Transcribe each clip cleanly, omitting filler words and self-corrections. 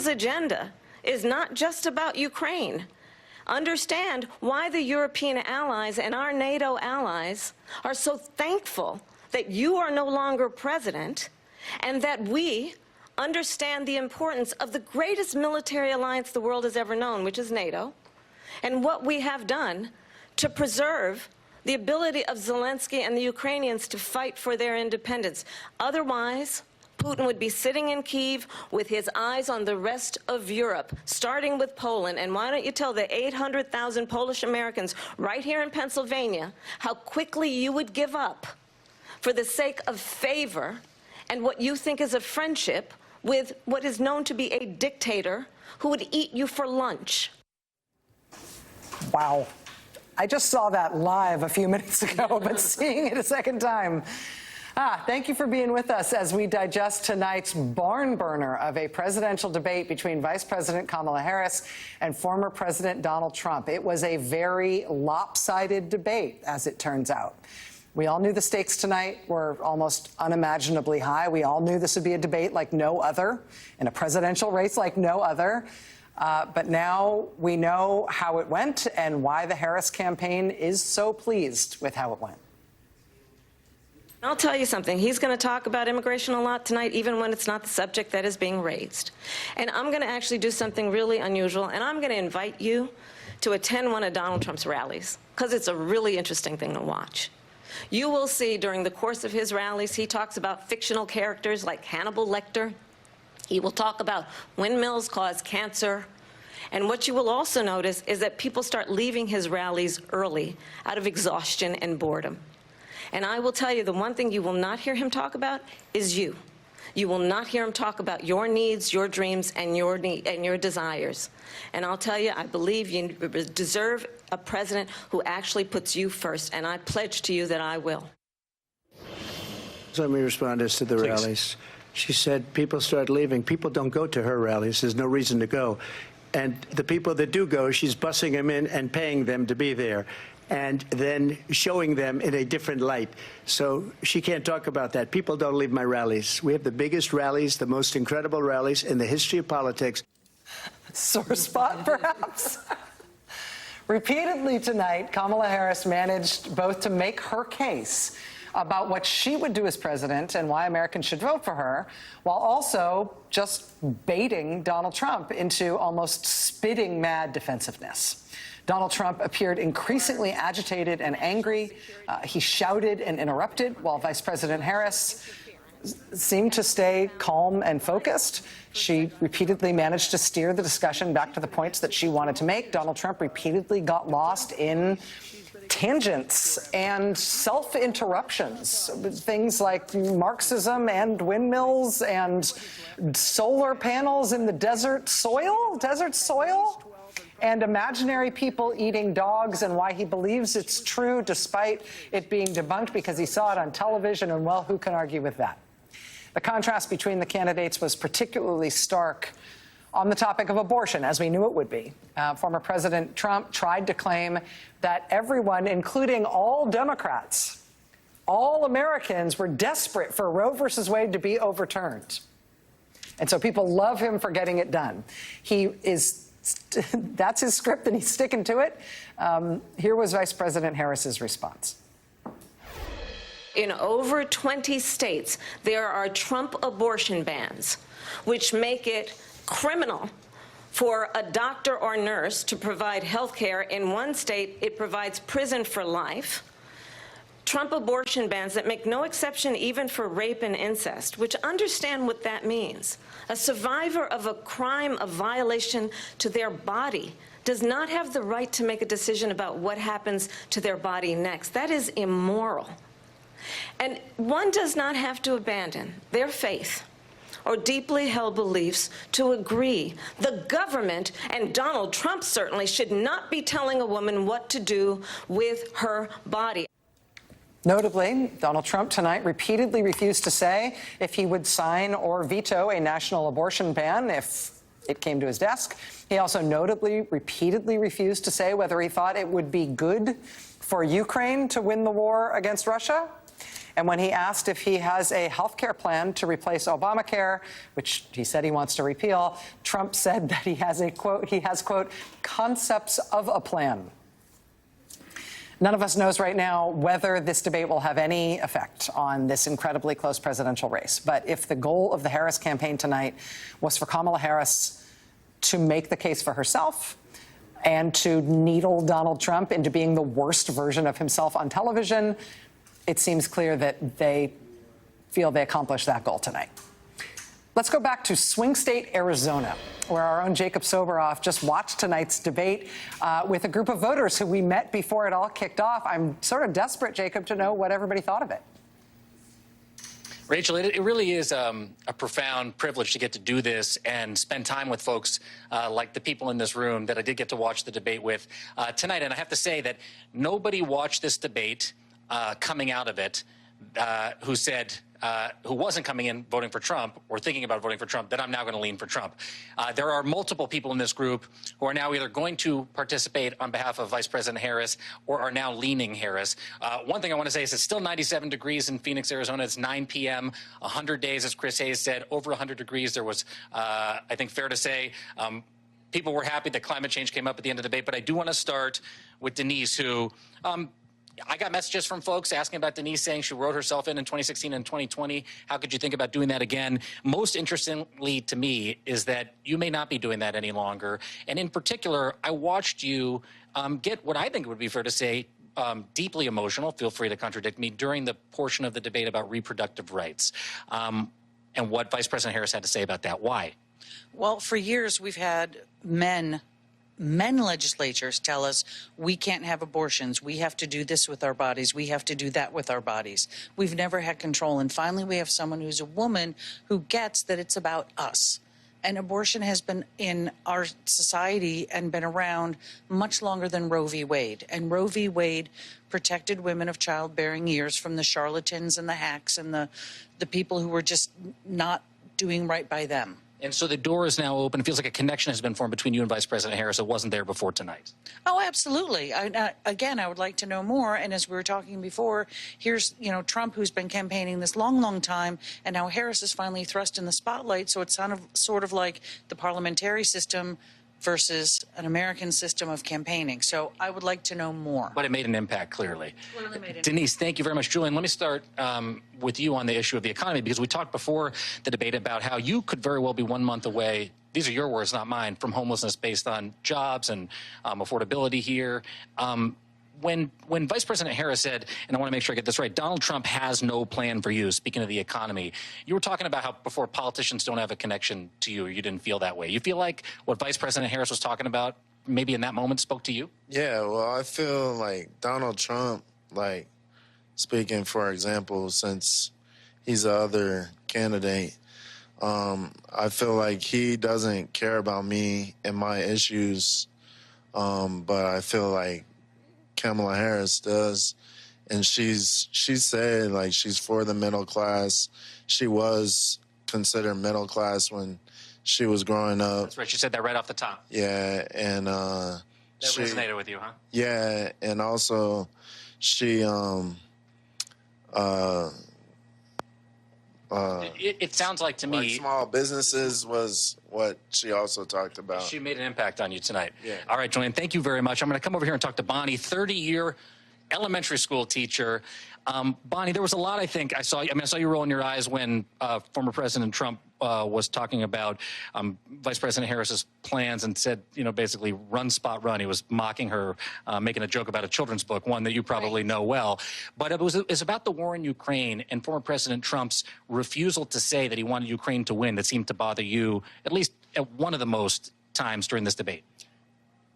agenda is not just about Ukraine. Understand why the European allies and our NATO allies are so thankful that you are no longer president, and that we understand the importance of the greatest military alliance the world has ever known, which is NATO, and what we have done to preserve the ability of Zelensky and the Ukrainians to fight for their independence. Otherwise, Putin would be sitting in Kyiv with his eyes on the rest of Europe, starting with Poland. And why don't you tell the 800,000 Polish Americans right here in Pennsylvania how quickly you would give up for the sake of favor and what you think is a friendship with what is known to be a dictator who would eat you for lunch. Wow. I just saw that live a few minutes ago, but seeing it a second time. Thank you for being with us as we digest tonight's barn burner of a presidential debate between Vice President Kamala Harris and former President Donald Trump. It was a very lopsided debate, as it turns out. We all knew the stakes tonight were almost unimaginably high. We all knew this would be a debate like no other, in a presidential race like no other. But now we know how it went and why the Harris campaign is so pleased with how it went. I'll tell you something. He's going to talk about immigration a lot tonight, even when it's not the subject that is being raised. And I'm going to actually do something really unusual, and I'm going to invite you to attend one of Donald Trump's rallies, because it's a really interesting thing to watch. You will see during the course of his rallies, he talks about fictional characters like Hannibal Lecter. He will talk about windmills cause cancer. And what you will also notice is that people start leaving his rallies early out of exhaustion and boredom. And I will tell you, the one thing you will not hear him talk about is you. You will not hear him talk about your needs, your dreams, and your desires. And I'll tell you, I believe you deserve a president who actually puts you first, and I pledge to you that I will. Let me respond as to the rallies. She said people start leaving. People don't go to her rallies. There's no reason to go. And the people that do go, she's bussing them in and paying them to be there, and then showing them in a different light. So she can't talk about that. People don't leave my rallies. We have the biggest rallies, the most incredible rallies in the history of politics. Sore spot, perhaps? Repeatedly tonight, Kamala Harris managed both to make her case about what she would do as president and why Americans should vote for her, while also just baiting Donald Trump into almost spitting mad defensiveness. Donald Trump appeared increasingly agitated and angry. He shouted and interrupted, while Vice President Harris seemed to stay calm and focused. She repeatedly managed to steer the discussion back to the points that she wanted to make. Donald Trump repeatedly got lost in tangents and self-interruptions, things like Marxism and windmills and solar panels in the desert soil, and imaginary people eating dogs, and why he believes it's true despite it being debunked because he saw it on television, and, well, who can argue with that? The contrast between the candidates was particularly stark on the topic of abortion, as we knew it would be. Former President Trump tried to claim that everyone, including all Democrats, all Americans, were desperate for Roe versus Wade to be overturned. And so people love him for getting it done. That's his script, and he's sticking to it. Here was Vice President Harris's response. In over 20 states, there are Trump abortion bans, which make it criminal for a doctor or nurse to provide health care. In one state, it provides prison for life. Trump abortion bans that make no exception even for rape and incest, which understand what that means. A survivor of a crime of violation to their body does not have the right to make a decision about what happens to their body next. That is immoral. And one does not have to abandon their faith or deeply held beliefs to agree. The government, and Donald Trump certainly, should not be telling a woman what to do with her body. Notably, Donald Trump tonight repeatedly refused to say if he would sign or veto a national abortion ban if it came to his desk. He also notably repeatedly refused to say whether he thought it would be good for Ukraine to win the war against Russia. And when he asked if he has a health care plan to replace Obamacare, which he said he wants to repeal, Trump said that he has quote, concepts of a plan. None of us knows right now whether this debate will have any effect on this incredibly close presidential race. But if the goal of the Harris campaign tonight was for Kamala Harris to make the case for herself and to needle Donald Trump into being the worst version of himself on television, it seems clear that they feel they accomplished that goal tonight. Let's go back to swing state Arizona, where our own Jacob Soboroff just watched tonight's debate with a group of voters who we met before it all kicked off. I'm sort of desperate, Jacob, to know what everybody thought of it. Rachel, it really is a profound privilege to get to do this and spend time with folks like the people in this room that I did get to watch the debate with tonight. And I have to say that nobody watched this debate coming out of it who said, who wasn't coming in voting for Trump or thinking about voting for Trump, that I'm now going to lean for Trump. There are multiple people in this group who are now either going to participate on behalf of Vice President Harris or are now leaning Harris. One thing I want to say is it's still 97 degrees in Phoenix, Arizona. It's 9 p.m., 100 days, as Chris Hayes said, over 100 degrees. There was, I think, fair to say, people were happy that climate change came up at the end of the debate. But I do want to start with Denise, who I got messages from folks asking about Denise, saying she wrote herself in 2016 and 2020. How could you think about doing that again? Most interestingly to me is that you may not be doing that any longer. And in particular, I watched you get what I think would be fair to say deeply emotional, feel free to contradict me, during the portion of the debate about reproductive rights and what Vice President Harris had to say about that. Why? Well, for years we've had men legislators tell us we can't have abortions. We have to do this with our bodies. We have to do that with our bodies. We've never had control. And finally, we have someone who's a woman who gets that it's about us. And abortion has been in our society and been around much longer than Roe v. Wade. And Roe v. Wade protected women of childbearing years from the charlatans and the hacks and the people who were just not doing right by them. And so the door is now open. It feels like a connection has been formed between you and Vice President Harris. It wasn't there before tonight. Oh, absolutely. Again, I would like to know more. And as we were talking before, here's, Trump, who's been campaigning this long, long time, and now Harris is finally thrust in the spotlight. So it's sort of like the parliamentary system versus an American system of campaigning. So I would like to know more. But it made an impact, clearly. Clearly made an Denise, thank you very much. Julian, let me start with you on the issue of the economy, because we talked before the debate about how you could very well be 1 month away, these are your words, not mine, from homelessness based on jobs and affordability here. When Vice President Harris said, and I want to make sure I get this right, Donald Trump has no plan for you, speaking of the economy, you were talking about how before politicians don't have a connection to you, or you didn't feel that way. You feel like what Vice President Harris was talking about maybe in that moment spoke to you? Yeah, well, I feel like Donald Trump, like, speaking, for example, since he's the other candidate, I feel like he doesn't care about me and my issues, but I feel like Kamala Harris does, and she said, like, she's for the middle class. She was considered middle class when she was growing up. That's right. She said that right off the top. Yeah, and that resonated with you, huh? Yeah, and also she it sounds like to me, like small businesses was what she also talked about. She made an impact on you tonight. Yeah. All right, Julian, thank you very much. I'm going to come over here and talk to Bonnie, 30-year elementary school teacher. Bonnie, there was a lot, I think, I saw you rolling your eyes when former President Trump was talking about Vice President Harris's plans and said, basically run, spot, run. He was mocking her, making a joke about a children's book, one that you probably know well. But it's about the war in Ukraine and former President Trump's refusal to say that he wanted Ukraine to win that seemed to bother you, at least at one of the most times during this debate.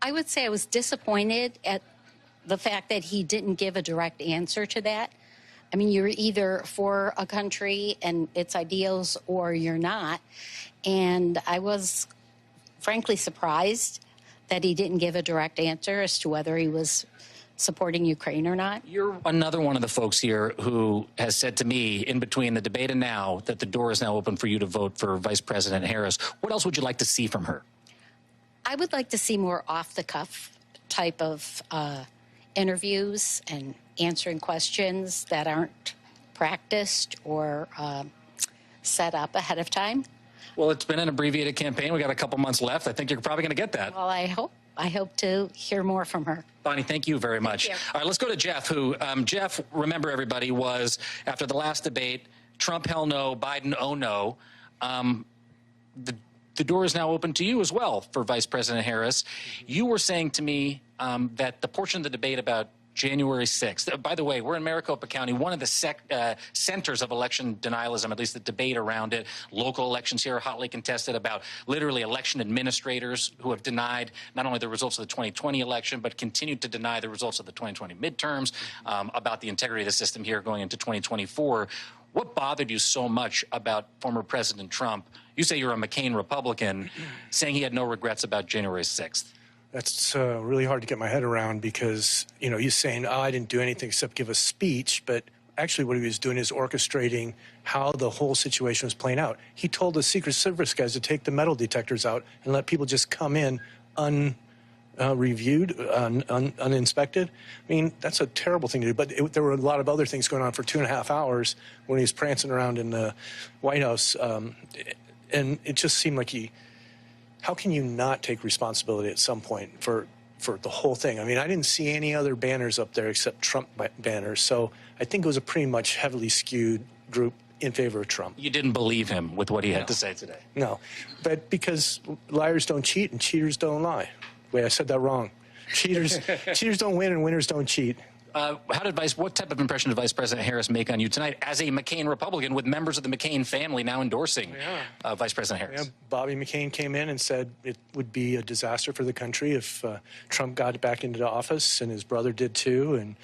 I would say I was disappointed at the fact that he didn't give a direct answer to that. I mean, you're either for a country and its ideals or you're not. And I was frankly surprised that he didn't give a direct answer as to whether he was supporting Ukraine or not. You're another one of the folks here who has said to me in between the debate and now that the door is now open for you to vote for Vice President Harris. What else would you like to see from her? I would like to see more off-the-cuff type of interviews and answering questions that aren't practiced or set up ahead of time. Well, it's been an abbreviated campaign. We got a couple months left. I think you're probably going to get that. Well, I hope to hear more from her. Bonnie, thank you very much. you. All right, let's go to Jeff, who, Jeff, remember everybody, was, after the last debate, Trump, hell no, Biden, oh no. The door is now open to you as well for Vice President Harris. You were saying to me that the portion of the debate about January 6th. By the way, we're in Maricopa County, one of the centers of election denialism, at least the debate around it. Local elections here are hotly contested about literally election administrators who have denied not only the results of the 2020 election, but continued to deny the results of the 2020 midterms, about the integrity of the system here going into 2024. What bothered you so much about former President Trump? You say you're a McCain Republican, saying he had no regrets about January 6th. That's really hard to get my head around because, you know, he's saying, oh, I didn't do anything except give a speech. But actually what he was doing is orchestrating how the whole situation was playing out. He told the Secret Service guys to take the metal detectors out and let people just come in unreviewed, uninspected. I mean, that's a terrible thing to do. But there were a lot of other things going on for 2.5 hours when he was prancing around in the White House. And it just seemed like how can you not take responsibility at some point for the whole thing? I mean, I didn't see any other banners up there except Trump banners. So I think it was a pretty much heavily skewed group in favor of Trump. You didn't believe him with what he had to say today? No, but because liars don't cheat and cheaters don't lie. Wait, I said that wrong. Cheaters don't win and winners don't cheat. What type of impression did Vice President Harris make on you tonight as a McCain Republican with members of the McCain family now endorsing Vice President Harris? Yeah, Bobby McCain came in and said it would be a disaster for the country if Trump got back into the office, and his brother did too. And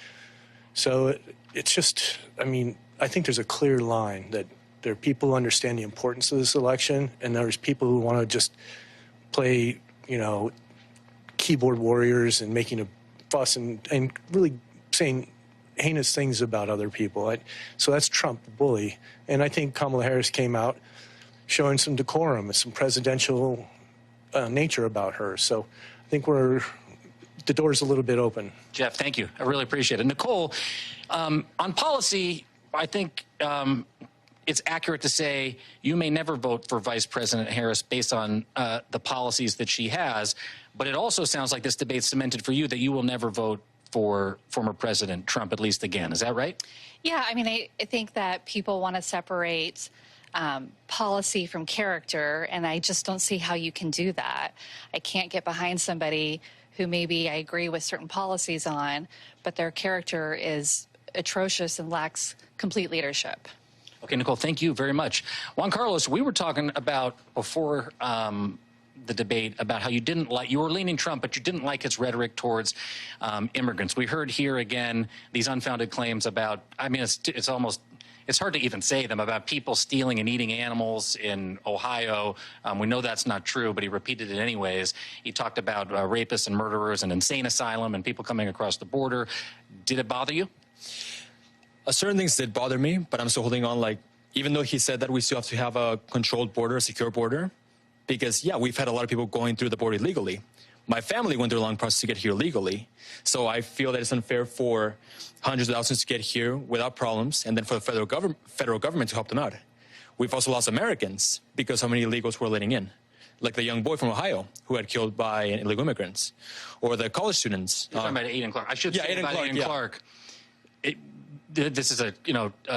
so it's just, I mean, I think there's a clear line that there are people who understand the importance of this election, and there's people who want to just play, you know, keyboard warriors and making a fuss and really saying heinous things about other people. So that's Trump, the bully. And I think Kamala Harris came out showing some decorum and some presidential nature about her. So I think the door's a little bit open. Jeff, thank you. I really appreciate it. Nicole, on policy, I think it's accurate to say you may never vote for Vice President Harris based on the policies that she has, but it also sounds like this debate cemented for you that you will never vote for former President Trump, at least again. Is that right? Yeah, I mean, I think that people want to separate policy from character, and I just don't see how you can do that. I can't get behind somebody who maybe I agree with certain policies on, but their character is atrocious and lacks complete leadership. Okay, Nicole, thank you very much. Juan Carlos, we were talking about before the debate about how you were leaning Trump, but you didn't like his rhetoric towards immigrants. We heard here again these unfounded claims about, I mean, it's hard to even say them, about people stealing and eating animals in Ohio. We know that's not true, but he repeated it anyways. He talked about rapists and murderers and insane asylum and people coming across the border. Did it bother you? Certain things did bother me, but I'm still holding on. Like, even though he said that we still have to have a controlled border, a secure border, because, yeah, we've had a lot of people going through the border illegally. My family went through a long process to get here legally. So I feel that it's unfair for hundreds of thousands to get here without problems, and then for the federal government to help them out. We've also lost Americans because how many illegals we're letting in. Like the young boy from Ohio who had killed by illegal immigrants, or the college students. You're talking about Aiden Clark. I should say Aiden about Clark, Aiden Clark. This is a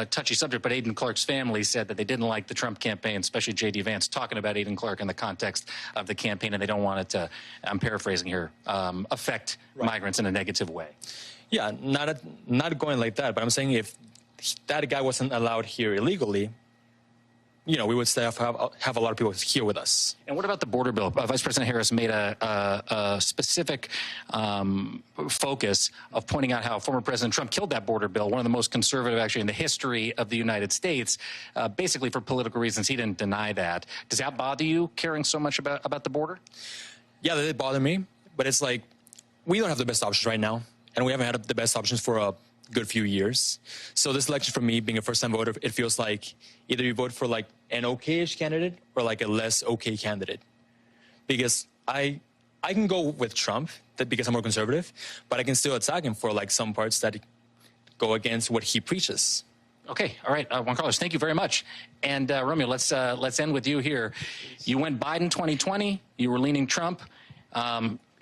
touchy subject, but Aiden Clark's family said that they didn't like the Trump campaign, especially J.D. Vance, talking about Aiden Clark in the context of the campaign, and they don't want it to, I'm paraphrasing here, affect migrants in a negative way. Yeah, not going like that, but I'm saying if that guy wasn't allowed here illegally, you know, we would still have a lot of people here with us. And what about the border bill? Vice President Harris made a specific focus of pointing out how former President Trump killed that border bill, one of the most conservative actually in the history of the United States, basically for political reasons. He didn't deny that. Does that bother you, caring so much about the border? Yeah, that did bother me, but it's like we don't have the best options right now, and we haven't had the best options for a good few years. So this election for me, being a first-time voter, it feels like either you vote for like an okay-ish candidate or like a less okay candidate. Because I can go with Trump because I'm more conservative, but I can still attack him for like some parts that go against what he preaches. Okay, all right, Juan Carlos, thank you very much. And Romeo, let's end with you here. You went Biden 2020. You were leaning Trump.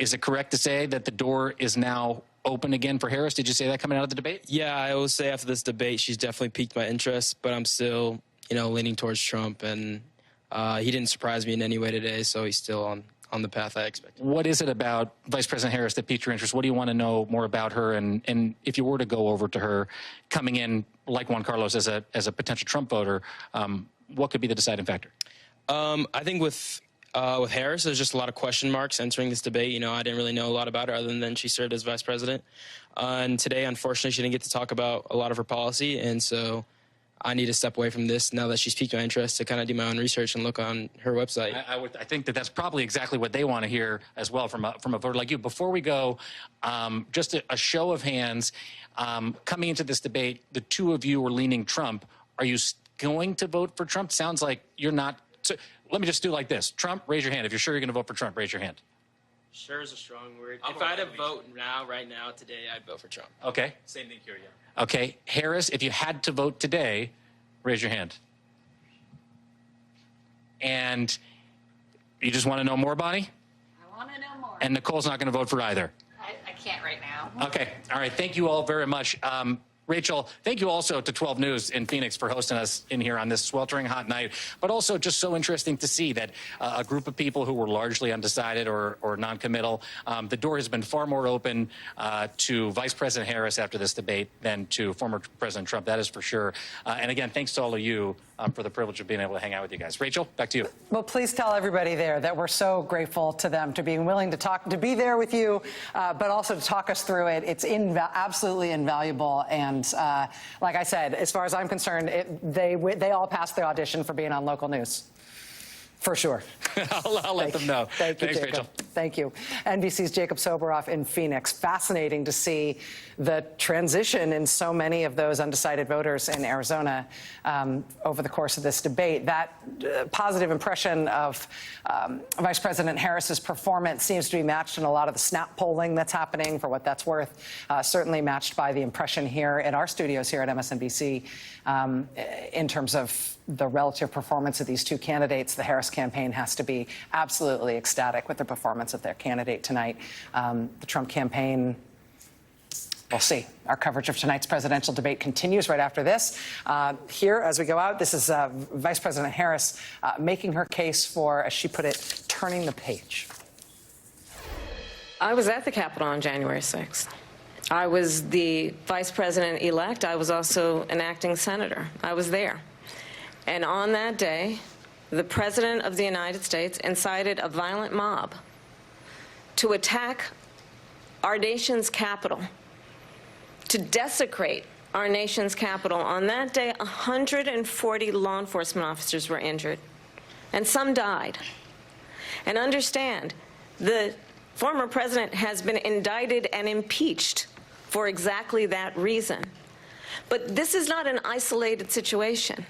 Is it correct to say that the door is now open again for Harris? Did you say that coming out of the debate? Yeah, I will say after this debate, she's definitely piqued my interest, but I'm still, leaning towards Trump, and he didn't surprise me in any way today, so he's still on the path I expected. What is it about Vice President Harris that piqued your interest? What do you want to know more about her? And if you were to go over to her coming in like Juan Carlos as a potential Trump voter, what could be the deciding factor? I think with Harris, there's just a lot of question marks entering this debate. I didn't really know a lot about her other than she served as vice president. And today, unfortunately, she didn't get to talk about a lot of her policy. And so I need to step away from this now that she's piqued my interest to kind of do my own research and look on her website. I think that's probably exactly what they want to hear as well from a voter like you. Before we go, just a show of hands. Coming into this debate, the two of you were leaning Trump. Are you going to vote for Trump? Sounds like you're not. So let me just do like this. Trump, raise your hand. If you're sure you're going to vote for Trump, raise your hand. Sure is a strong word. If I had to vote right now, today, I'd vote for Trump. Okay. Same thing here, yeah. Okay. Harris, if you had to vote today, raise your hand. And you just want to know more, Bonnie? I want to know more. And Nicole's not going to vote for either. I can't right now. Okay. All right. Thank you all very much. Rachel, thank you also to 12 News in Phoenix for hosting us in here on this sweltering hot night, but also just so interesting to see that a group of people who were largely undecided or non-committal, the door has been far more open to Vice President Harris after this debate than to former President Trump, that is for sure. And again, thanks to all of you for the privilege of being able to hang out with you guys. Rachel, back to you. Well, please tell everybody there that we're so grateful to them to being willing to talk, to be there with you, but also to talk us through it. It's absolutely invaluable. And like I said, as far as I'm concerned, they all passed the audition for being on local news. For sure. I'll let them know. Thank you, Thanks, Jacob. Rachel. Thank you. NBC's Jacob Soboroff in Phoenix. Fascinating to see the transition in so many of those undecided voters in Arizona over the course of this debate. That positive impression of Vice President Harris's performance seems to be matched in a lot of the snap polling that's happening, for what that's worth. Certainly matched by the impression here in our studios here at MSNBC in terms of the relative performance of these two candidates. The Harris campaign has to be absolutely ecstatic with the performance of their candidate tonight. The Trump campaign, we'll see. Our coverage of tonight's presidential debate continues right after this. Here, as we go out, this is Vice President Harris making her case for, as she put it, turning the page. I was at the Capitol on January 6th. I was the vice president-elect. I was also an acting senator. I was there. And on that day, the President of the United States incited a violent mob to attack our nation's capital, to desecrate our nation's capital. On that day, 140 law enforcement officers were injured, and some died. And understand, the former president has been indicted and impeached for exactly that reason. But this is not an isolated situation.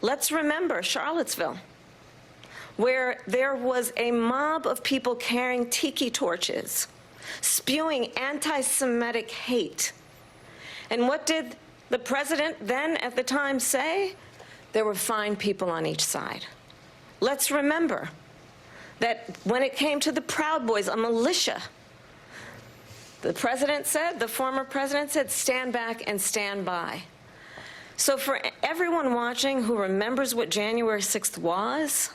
Let's remember Charlottesville, where there was a mob of people carrying tiki torches, spewing anti-Semitic hate. And what did the president then at the time say? There were fine people on each side. Let's remember that when it came to the Proud Boys, a militia, the president said, the former president said, stand back and stand by. So for everyone watching who remembers what January 6th was,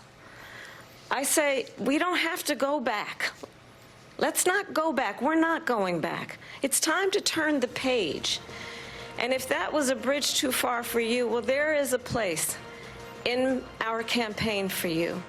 I say we don't have to go back. Let's not go back. We're not going back. It's time to turn the page. And if that was a bridge too far for you, well, there is a place in our campaign for you.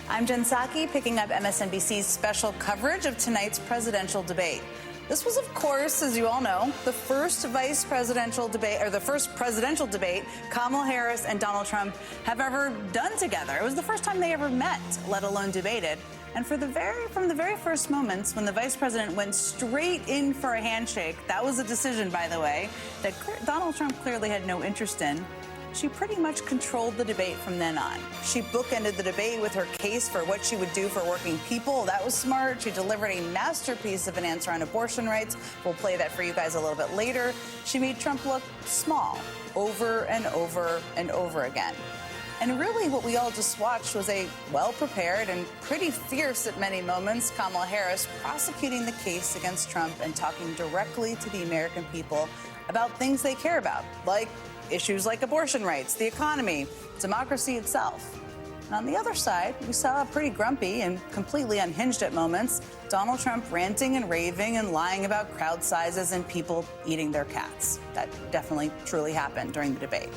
I'm Jen Psaki, picking up MSNBC's special coverage of tonight's presidential debate. This was, of course, as you all know, the first presidential debate Kamala Harris and Donald Trump have ever done together. It was the first time they ever met, let alone debated. And from the very first moments when the vice president went straight in for a handshake, that was a decision, by the way, that Donald Trump clearly had no interest in. she pretty much controlled the debate from then on. She bookended the debate with her case for what she would do for working people. That was smart. She delivered a masterpiece of an answer on abortion rights. We'll play that for you guys a little bit later. She made Trump look small over and over and over again. And really what we all just watched was a well-prepared and pretty fierce at many moments Kamala Harris prosecuting the case against Trump and talking directly to the American people about things they care about, like issues like abortion rights, the economy, democracy itself. And on the other side, we saw a pretty grumpy and completely unhinged at moments Donald Trump ranting and raving and lying about crowd sizes and people eating their cats. That definitely, truly happened during the debate.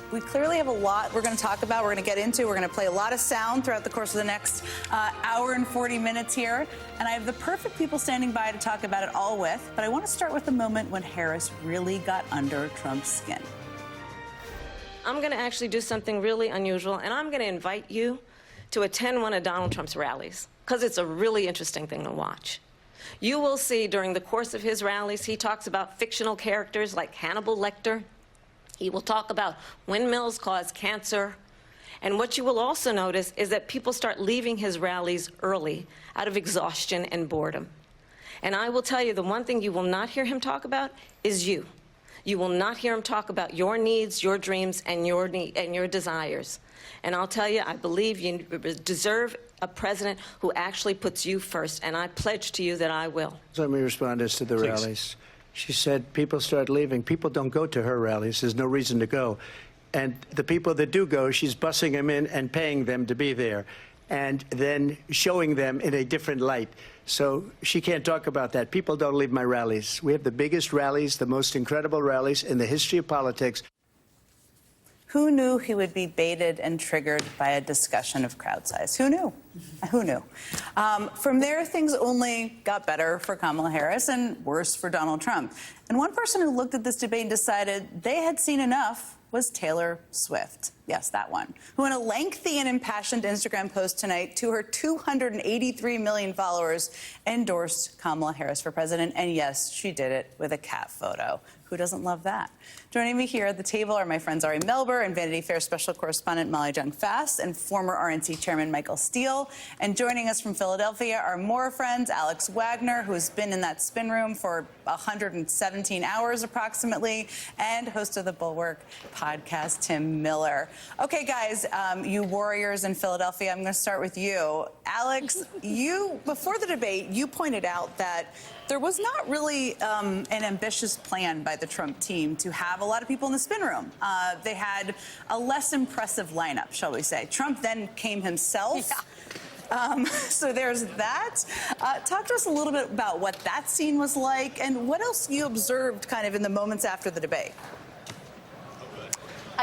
We clearly have a lot we're going to talk about, we're going to get into. We're going to play a lot of sound throughout the course of the next hour and 40 minutes here. And I have the perfect people standing by to talk about it all with. But I want to start with the moment when Harris really got under Trump's skin. I'm going to actually do something really unusual, and I'm going to invite you to attend one of Donald Trump's rallies, because it's a really interesting thing to watch. You will see during the course of his rallies, he talks about fictional characters like Hannibal Lecter. He will talk about windmills cause cancer. And what you will also notice is that people start leaving his rallies early out of exhaustion and boredom. And I will tell you, the one thing you will not hear him talk about is you. You will not hear him talk about your needs, your dreams, and your desires. And I'll tell you, I believe you deserve a president who actually puts you first, and I pledge to you that I will. Let me respond as to the rallies. She said people start leaving. People don't go to her rallies. There's no reason to go. And the people that do go, she's bussing them in and paying them to be there, and then showing them in a different light. So she can't talk about that. People don't leave my rallies. We have the biggest rallies, the most incredible rallies in the history of politics. Who knew he would be baited and triggered by a discussion of crowd size? Who knew? Who knew? From there, things only got better for Kamala Harris and worse for Donald Trump. And one person who looked at this debate and decided they had seen enough was Taylor Swift. Yes, that one, who in a lengthy and impassioned Instagram post tonight to her 283 million followers endorsed Kamala Harris for president. And yes, she did it with a cat photo. Who doesn't love that? Joining me here at the table are my friends Ari Melber and Vanity Fair special correspondent Molly Jung-Fast and former RNC chairman Michael Steele. And joining us from Philadelphia are more friends, Alex Wagner, who's been in that spin room for 117 hours approximately, and host of the Bulwark podcast, Tim Miller. Okay, guys, you warriors in Philadelphia, I'm going to start with you. Alex, you, before the debate, you pointed out that there was not really an ambitious plan by the Trump team to have a lot of people in the spin room. They had a less impressive lineup, shall we say. Trump then came himself. Yeah. So there's that. Talk to us a little bit about what that scene was like and what else you observed kind of in the moments after the debate.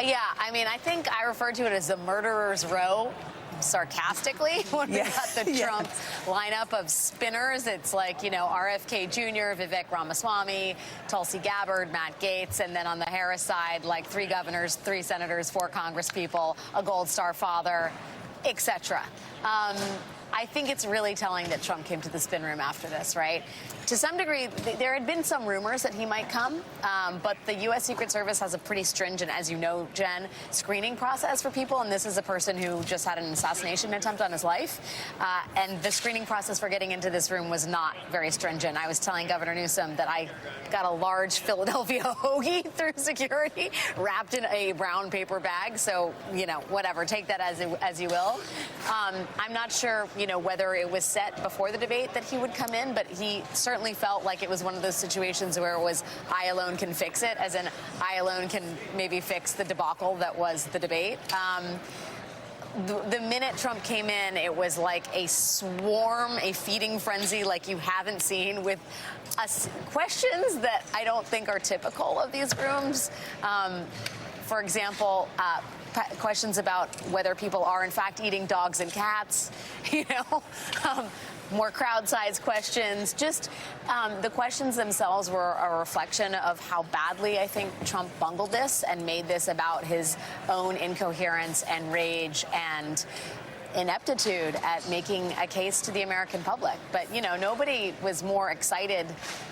Yeah, I mean, I think I referred to it as the murderer's row, sarcastically, when we got the Trump lineup of spinners. It's like, you know, RFK Jr., Vivek Ramaswamy, Tulsi Gabbard, Matt Gaetz, and then on the Harris side, like 3 governors, 3 senators, 4 congresspeople, a Gold Star father, etc. I think it's really telling that Trump came to the spin room after this, right? To some degree, there had been some rumors that he might come, but the U.S. Secret Service has a pretty stringent, as you know, Jen, screening process for people, and this is a person who just had an assassination attempt on his life, and the screening process for getting into this room was not very stringent. I was telling Governor Newsom that I got a large Philadelphia hoagie through security, wrapped in a brown paper bag, so, you know, whatever, take that as you will. I'm not sure, you know, whether it was set before the debate that he would come in, but he certainly felt like it was one of those situations where it was I alone can fix it, as in I alone can maybe fix the debacle that was the debate. The minute Trump came in, it was like a swarm, a feeding frenzy like you haven't seen, with questions that I don't think are typical of these rooms. For example, questions about whether people are in fact eating dogs and cats, you know, more crowd-sized questions. Just the questions themselves were a reflection of how badly I think Trump bungled this and made this about his own incoherence and rage and ineptitude at making a case to the American public. But, you know, nobody was more excited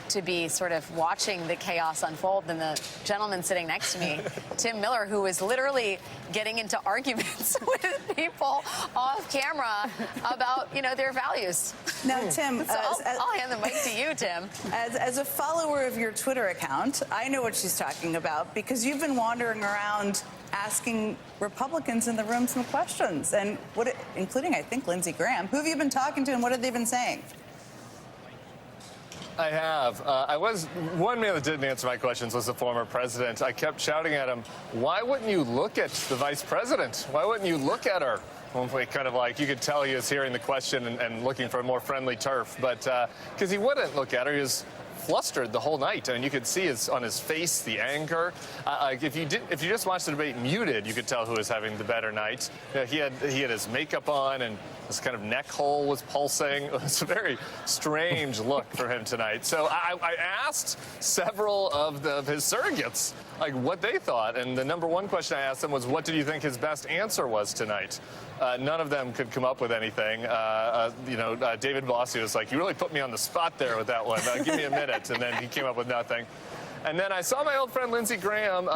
to be sort of watching the chaos unfold than the gentleman sitting next to me, Tim Miller, who was literally getting into arguments with people off camera about, you know, their values. Now, Tim, so I'll hand the mic to you, Tim. As a follower of your Twitter account, I know what she's talking about because you've been wandering around asking Republicans in the room some questions, and including, I think, Lindsey Graham. Who have you been talking to, and what have they been saying? I have. One man that didn't answer my questions was the former president. I kept shouting at him, why wouldn't you look at the vice president? Why wouldn't you look at her? Well, kind of like, you could tell he was hearing the question and looking for a more friendly turf, but because he wouldn't look at her, he was flustered the whole night, and you could see on his face the anger. If you just watched the debate muted, you could tell who was having the better night. You know, he had his makeup on, and his kind of neck hole was pulsing. It was a very strange look for him tonight. So I asked several of his surrogates like what they thought, and the number one question I asked them was, what did you think his best answer was tonight? None of them could come up with anything. David Bossie was like, you really put me on the spot there with that one. Give me a minute. And then he came up with nothing. And then I saw my old friend Lindsey Graham.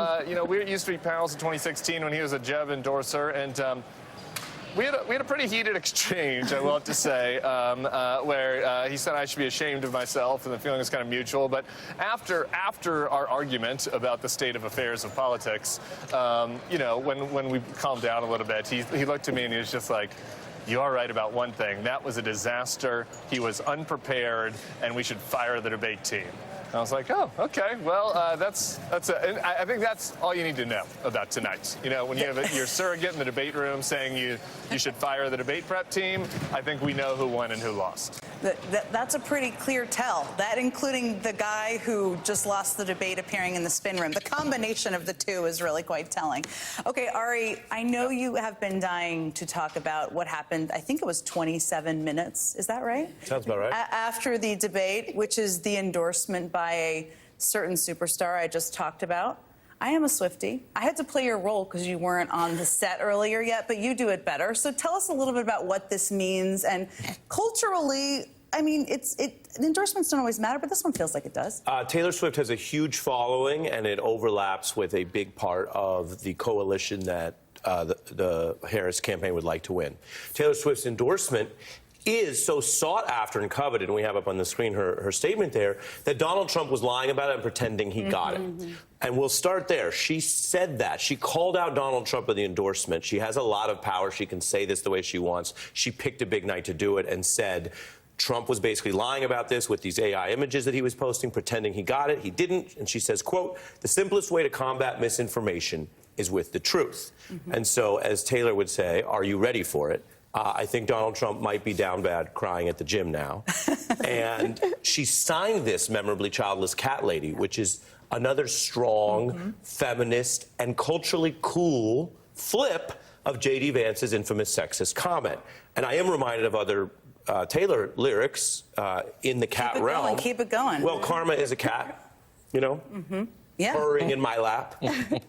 We used to be pals in 2016 when he was a Jeb endorser. And we had a pretty heated exchange, I will have to say, where he said I should be ashamed of myself, and the feeling was kind of mutual. But after our argument about the state of affairs of politics, when we calmed down a little bit, he looked at me and he was just like, you are right about one thing. That was a disaster. He was unprepared, and we should fire the debate team. I was like, oh, okay. Well, I think that's all you need to know about tonight. You know, when you have your surrogate in the debate room saying you should fire the debate prep team, I think we know who won and who lost. That's a pretty clear tell. That including the guy who just lost the debate appearing in the spin room. The combination of the two is really quite telling. Okay, Ari, I know you have been dying to talk about what happened. I think it was 27 minutes. Is that right? Sounds about right. After the debate, which is the endorsement by a certain superstar I just talked about. I am a Swiftie. I had to play your role because you weren't on the set earlier yet, but you do it better. So tell us a little bit about what this means. And culturally, I mean, endorsements don't always matter, but this one feels like it does. Taylor Swift has a huge following, and it overlaps with a big part of the coalition that the Harris campaign would like to win. Taylor Swift's endorsement is so sought after and coveted, and we have up on the screen her statement there, that Donald Trump was lying about it and pretending he got it. And we'll start there. She said that. She called out Donald Trump with the endorsement. She has a lot of power. She can say this the way she wants. She picked a big night to do it and said Trump was basically lying about this with these AI images that he was posting, pretending he got it. He didn't. And she says, quote, the simplest way to combat misinformation is with the truth. And so, as Taylor would say, are you ready for it? I think Donald Trump might be down bad crying at the gym now. And she signed this memorably childless cat lady, which is another strong, feminist, and culturally cool flip of J.D. Vance's infamous sexist comment. And I am reminded of other Taylor lyrics in the cat realm. Keep it going. Well, karma is a cat, you know? Yeah. Purring in my lap,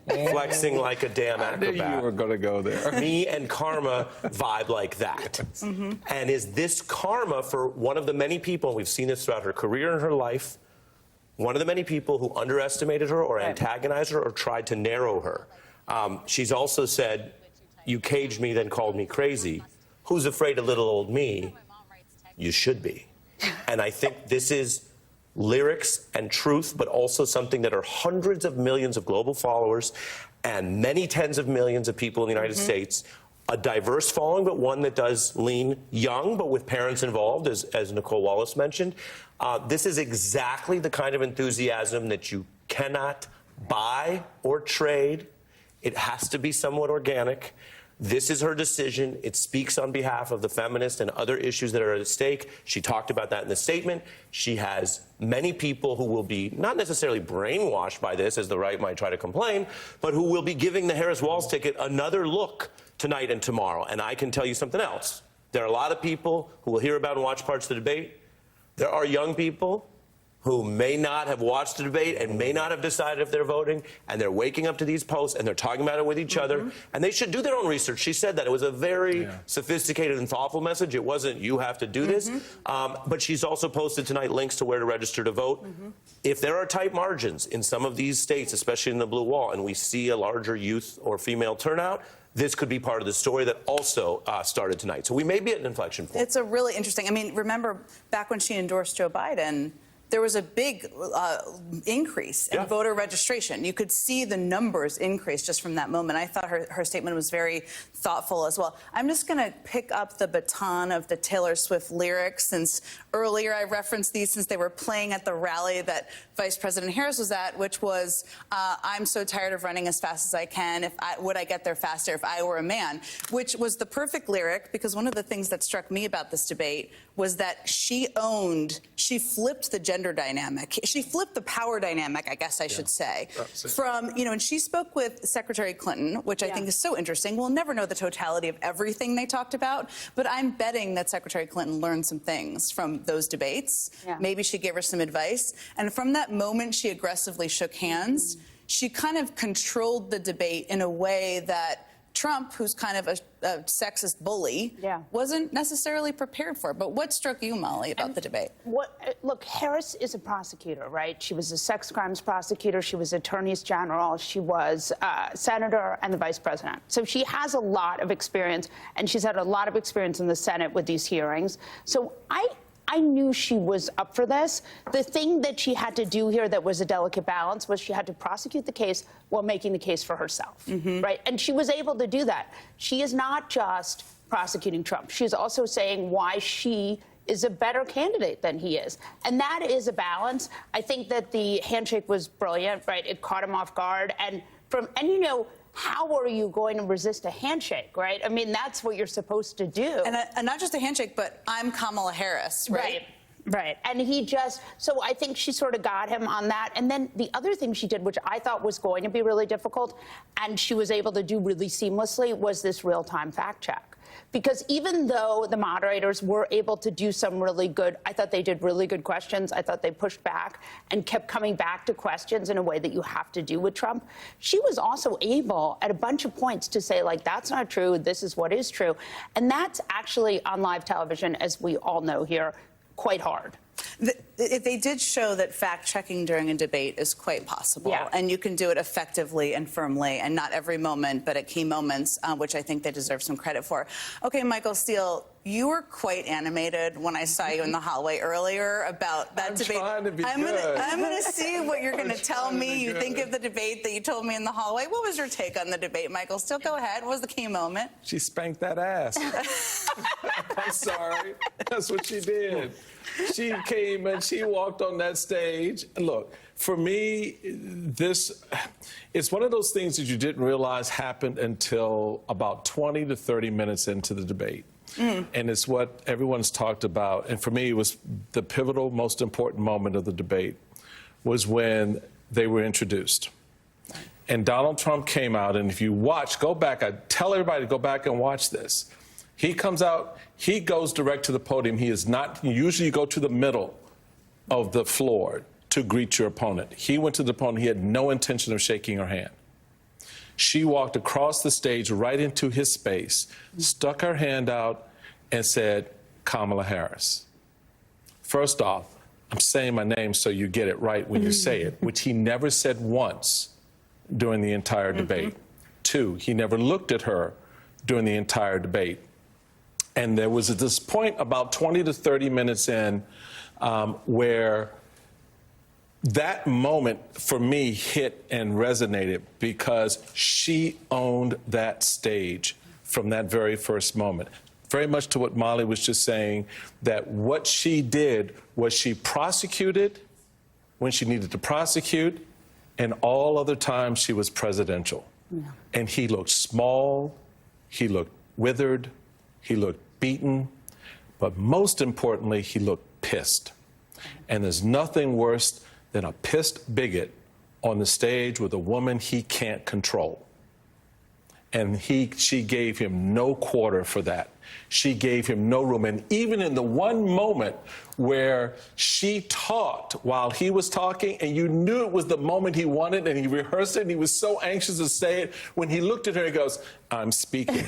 flexing like a damn acrobat. I knew you were going to go there. Me and karma vibe like that. And is this karma for one of the many people, we've seen this throughout her career and her life, one of the many people who underestimated her or antagonized her or tried to narrow her. She's also said, you caged me, then called me crazy. Who's afraid of little old me? You should be. And I think this is lyrics and truth, but also something that are hundreds of millions of global followers and many tens of millions of people in the United States, a diverse following, but one that does lean young, but with parents involved, as Nicole Wallace mentioned. This is exactly the kind of enthusiasm that you cannot buy or trade. It has to be somewhat organic. This is her decision. It speaks on behalf of the feminists and other issues that are at stake. She talked about that in the statement. She has many people who will be not necessarily brainwashed by this, as the right might try to complain, but who will be giving the Harris-Walz ticket another look tonight and tomorrow. And I can tell you something else. There are a lot of people who will hear about and watch parts of the debate. There are young people who may not have watched the debate and may not have decided if they're voting, and they're waking up to these posts and they're talking about it with each other, and they should do their own research. She said that. It was a very sophisticated and thoughtful message. It wasn't, you have to do this. But she's also posted tonight links to where to register to vote. If there are tight margins in some of these states, especially in the blue wall, and we see a larger youth or female turnout, this could be part of the story that also started tonight. So we may be at an inflection point. It's a really interesting, I mean, remember back when she endorsed Joe Biden, there was a big increase in voter registration. You could see the numbers increase just from that moment. I thought her statement was very thoughtful as well. I'm just going to pick up the baton of the Taylor Swift lyrics, since earlier I referenced these since they were playing at the rally that Vice President Harris was at, which was, I'm so tired of running as fast as I can. Would I get there faster if I were a man? Which was the perfect lyric, because one of the things that struck me about this debate was that she flipped the gender dynamic. She flipped the power dynamic, I guess I should say. From, and she spoke with Secretary Clinton, which I think is so interesting. We'll never know the totality of everything they talked about, but I'm betting that Secretary Clinton learned some things from those debates. Maybe she gave her some advice. And from that moment she aggressively shook hands, she kind of controlled the debate in a way that Trump, who's kind of a sexist bully, wasn't necessarily prepared for. But what struck you, Molly, about the debate? Look, Harris is a prosecutor, right? She was a sex crimes prosecutor. She was attorney general. She was senator and the vice president. So she has a lot of experience, and she's had a lot of experience in the Senate with these hearings. So I knew she was up for this. The thing that she had to do here that was a delicate balance was she had to prosecute the case while making the case for herself, right? And she was able to do that. She is not just prosecuting Trump. She's also saying why she is a better candidate than he is. And that is a balance. I think that the handshake was brilliant, right? It caught him off guard. And how are you going to resist a handshake, right? I mean, that's what you're supposed to do. And not just a handshake, but I'm Kamala Harris, right? Right. And so I think she sort of got him on that. And then the other thing she did, which I thought was going to be really difficult, and she was able to do really seamlessly, was this real-time fact check. Because even though the moderators were able to do some really good, I thought they did really good questions. I thought they pushed back and kept coming back to questions in a way that you have to do with Trump. She was also able at a bunch of points to say, like, that's not true. This is what is true. And that's actually on live television, as we all know here, quite hard. They did show that fact-checking during a debate is quite possible, and you can do it effectively and firmly, and not every moment, but at key moments, which I think they deserve some credit for. Okay, Michael Steele, you were quite animated when I saw you in the hallway earlier about that debate. I'm going to see what you're going to tell me. You think of the debate that you told me in the hallway. What was your take on the debate, Michael Steele? Go ahead. What was the key moment? She spanked that ass. I'm sorry. That's what she did. She came and she walked on that stage. And look, for me, it's one of those things that you didn't realize happened until about 20 to 30 minutes into the debate. And it's what everyone's talked about. And for me, it was the pivotal, most important moment of the debate was when they were introduced. And Donald Trump came out, and if you watch, go back, I tell everybody to go back and watch this. He comes out, he goes direct to the podium. He is not, usually you go to the middle of the floor to greet your opponent. He went to the opponent, he had no intention of shaking her hand. She walked across the stage right into his space, stuck her hand out, and said, Kamala Harris. First off, I'm saying my name so you get it right when you say it, which he never said once during the entire debate. Two, he never looked at her during the entire debate. And there was this point about 20 to 30 minutes in where that moment for me hit and resonated because she owned that stage from that very first moment. Very much to what Molly was just saying, that what she did was she prosecuted when she needed to prosecute, and all other times she was presidential. And he looked small, he looked withered, he looked beaten, but most importantly, he looked pissed. And there's nothing worse than a pissed bigot on the stage with a woman he can't control. And she gave him no quarter for that. She gave him no room. And even in the one moment where she talked while he was talking, and you knew it was the moment he wanted, and he rehearsed it, and he was so anxious to say it, when he looked at her, he goes, "I'm speaking."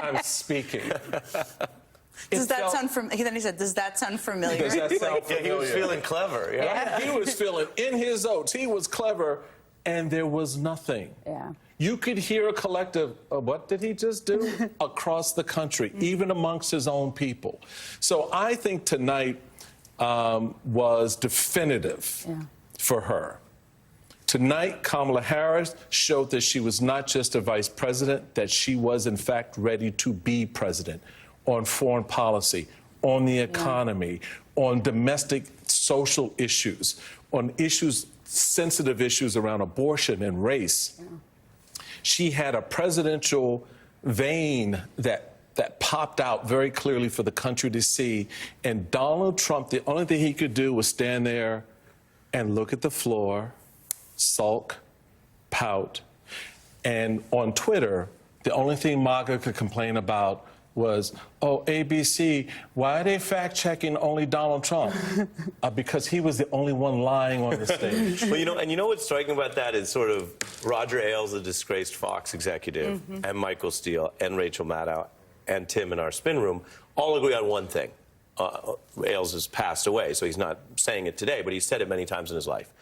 I'm speaking. Does that sound familiar? Then he said, "Does that sound familiar?" Does that sound familiar? Yeah, he was feeling clever. Yeah. He was feeling in his oats. He was clever, and there was nothing. Yeah. You could hear a collective, what did he just do? Across the country, even amongst his own people. So I think tonight was definitive for her. Tonight, Kamala Harris showed that she was not just a vice president, that she was, in fact, ready to be president on foreign policy, on the economy, on domestic social issues, on issues, sensitive issues around abortion and race. She had a presidential vein that popped out very clearly for the country to see. And Donald Trump, the only thing he could do was stand there and look at the floor, sulk, pout. And on Twitter, the only thing MAGA could complain about was, "Oh, ABC, why are they fact-checking only Donald Trump?" Because he was the only one lying on the stage. Well, you know what's striking about that is sort of Roger Ailes, the disgraced Fox executive, and Michael Steele, and Rachel Maddow, and Tim in our spin room all agree on one thing. Ailes has passed away, so he's not saying it today, but he said it many times in his life.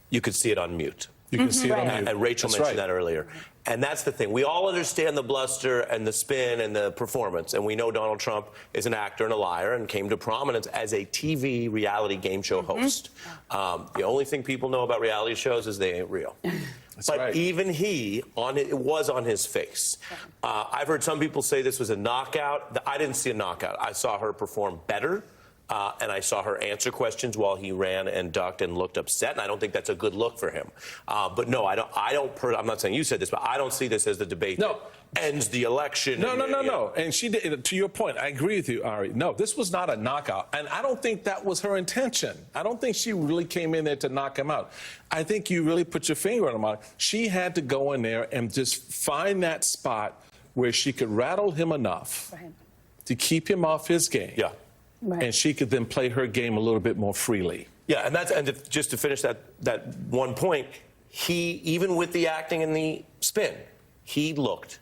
You could see it on mute. You can see it on mute. And Rachel mentioned that earlier. And that's the thing. We all understand the bluster and the spin and the performance. And we know Donald Trump is an actor and a liar and came to prominence as a TV reality game show host. The only thing people know about reality shows is they ain't real. But even he, it was on his face. I've heard some people say this was a knockout. I didn't see a knockout. I saw her perform better. And I saw her answer questions while he ran and ducked and looked upset, and I don't think that's a good look for him. But no, I'm not saying you said this, but I don't see this as the debate that ends the election. No. And she did, to your point, I agree with you, Ari. No, this was not a knockout, and I don't think that was her intention. I don't think she really came in there to knock him out. I think you really put your finger on him. She had to go in there and just find that spot where she could rattle him enough to keep him off his game. Yeah. And she could then play her game a little bit more freely. Yeah, just to finish that one point, he, even with the acting and the spin, he looked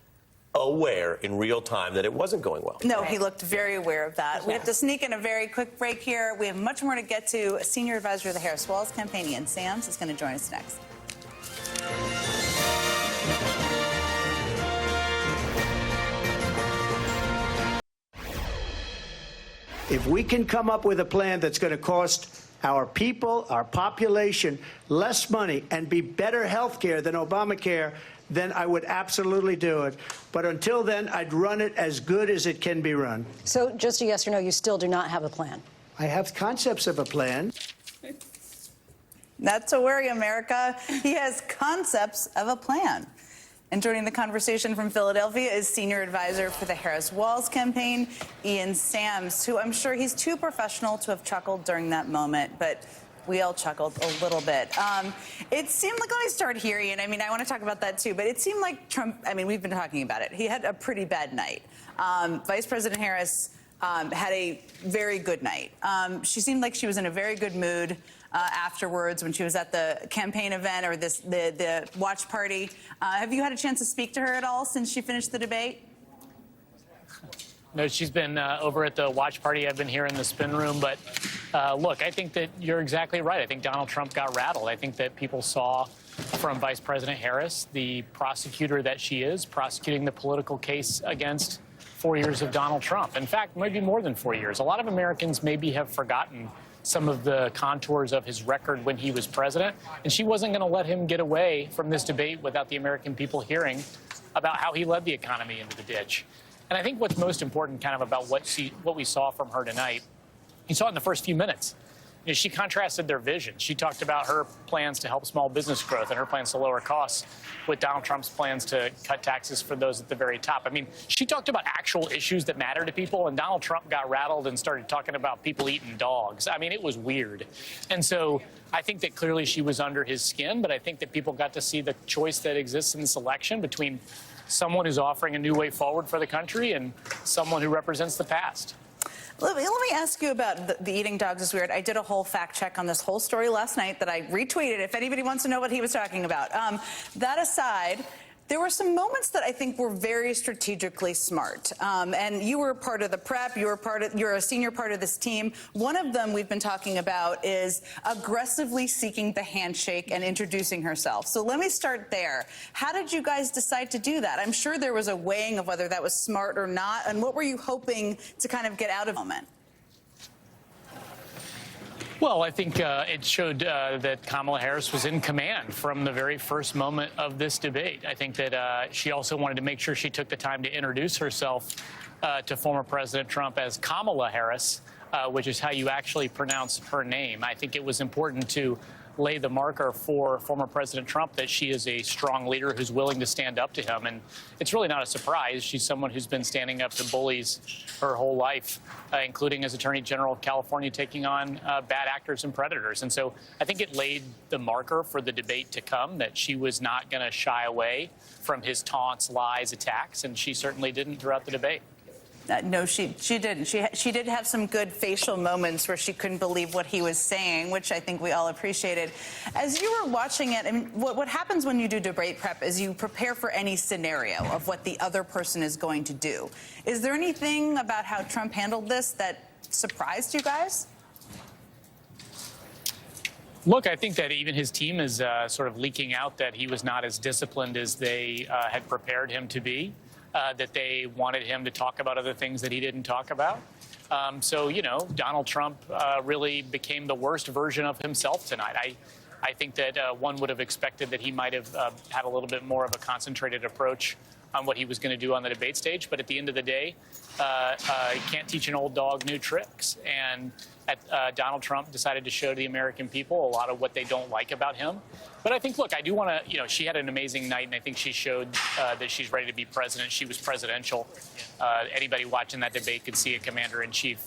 aware in real time that it wasn't going well. No, he looked very aware of that. We have to sneak in a very quick break here. We have much more to get to. A senior advisor of the Harris-Walz campaign, Ian Sams, is going to join us next. If we can come up with a plan that's going to cost our people, our population, less money and be better health care than Obamacare, then I would absolutely do it. But until then, I'd run it as good as it can be run. So just a yes or no, you still do not have a plan? I have concepts of a plan. Not to worry, America. He has concepts of a plan. And joining the conversation from Philadelphia is senior advisor for the Harris-Walz campaign, Ian Sams, who I'm sure he's too professional to have chuckled during that moment, but we all chuckled a little bit. It seemed like, let me start here, Ian. I mean, I want to talk about that too, but it seemed like Trump, I mean, we've been talking about it. He had a pretty bad night. Vice President Harris had a very good night. She seemed like she was in a very good mood afterwards when she was at the campaign event or the watch party. Have you had a chance to speak to her at all since she finished the debate? No, she's been over at the watch party. I've been here in the spin room. But look, I think that you're exactly right. I think Donald Trump got rattled. I think that people saw from Vice President Harris, the prosecutor that she is, prosecuting the political case against 4 years of Donald Trump. In fact, maybe more than 4 years. A lot of Americans maybe have forgotten some of the contours of his record when he was president. And she wasn't going to let him get away from this debate without the American people hearing about how he led the economy into the ditch. And I think what's most important kind of about what we saw from her tonight, you saw it in the first few minutes. You know, she contrasted their vision. She talked about her plans to help small business growth and her plans to lower costs with Donald Trump's plans to cut taxes for those at the very top. I mean, she talked about actual issues that matter to people, and Donald Trump got rattled and started talking about people eating dogs. I mean, it was weird. And so I think that clearly she was under his skin, but I think that people got to see the choice that exists in this election between someone who's offering a new way forward for the country and someone who represents the past. Let me ask you about the eating dogs is weird. I did a whole fact check on this whole story last night that I retweeted if anybody wants to know what he was talking about. That aside, there were some moments that I think were very strategically smart. And you were part of the prep. You're a senior part of this team. One of them we've been talking about is aggressively seeking the handshake and introducing herself. So let me start there. How did you guys decide to do that? I'm sure there was a weighing of whether that was smart or not. And what were you hoping to kind of get out of the moment? Well, I think it showed that Kamala Harris was in command from the very first moment of this debate. I think that she also wanted to make sure she took the time to introduce herself to former President Trump as Kamala Harris, which is how you actually pronounce her name. I think it was important to lay the marker for former President Trump that she is a strong leader who's willing to stand up to him. And it's really not a surprise. She's someone who's been standing up to bullies her whole life, including as Attorney General of California, taking on bad actors and predators. And so I think it laid the marker for the debate to come that she was not going to shy away from his taunts, lies, attacks, and she certainly didn't throughout the debate. No, she didn't. She did have some good facial moments where she couldn't believe what he was saying, which I think we all appreciated. As you were watching it, I mean, what happens when you do debate prep is you prepare for any scenario of what the other person is going to do. Is there anything about how Trump handled this that surprised you guys? Look, I think that even his team is sort of leaking out that he was not as disciplined as they had prepared him to be. That they wanted him to talk about other things that he didn't talk about. So, you know, Donald Trump really became the worst version of himself tonight. I think that one would have expected that he might have had a little bit more of a concentrated approach on what he was going to do on the debate stage. But at the end of the day, you can't teach an old dog new tricks. And Donald Trump decided to show to the American people a lot of what they don't like about him. But I think, look, I do want to, you know, she had an amazing night, and I think she showed that she's ready to be president. She was presidential. Anybody watching that debate could see a commander-in-chief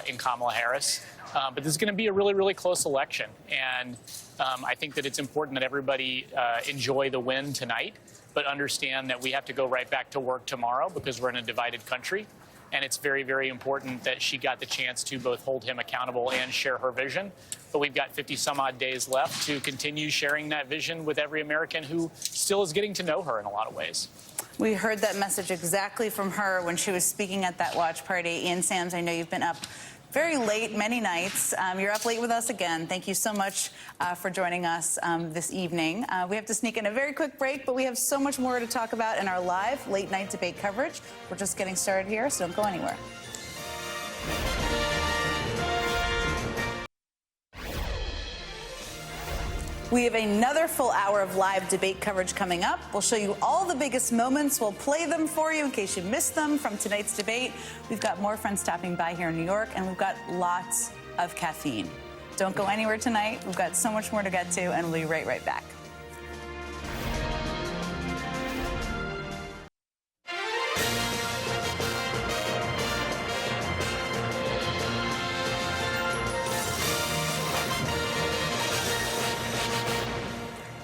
in Kamala Harris. But this is going to be a really, really close election. And I think that it's important that everybody enjoy the win tonight, but understand that we have to go right back to work tomorrow because we're in a divided country. And it's very, very important that she got the chance to both hold him accountable and share her vision. But we've got 50 some odd days left to continue sharing that vision with every American who still is getting to know her in a lot of ways. We heard that message exactly from her when she was speaking at that watch party. Ian Sams, I know you've been up very late, many nights. You're up late with us again. Thank you so much for joining us this evening. We have to sneak in a very quick break, but we have so much more to talk about in our live late night debate coverage. We're just getting started here, so don't go anywhere. We have another full hour of live debate coverage coming up. We'll show you all the biggest moments. We'll play them for you in case you missed them from tonight's debate. We've got more friends stopping by here in New York, and we've got lots of caffeine. Don't go anywhere tonight. We've got so much more to get to, and we'll be right back.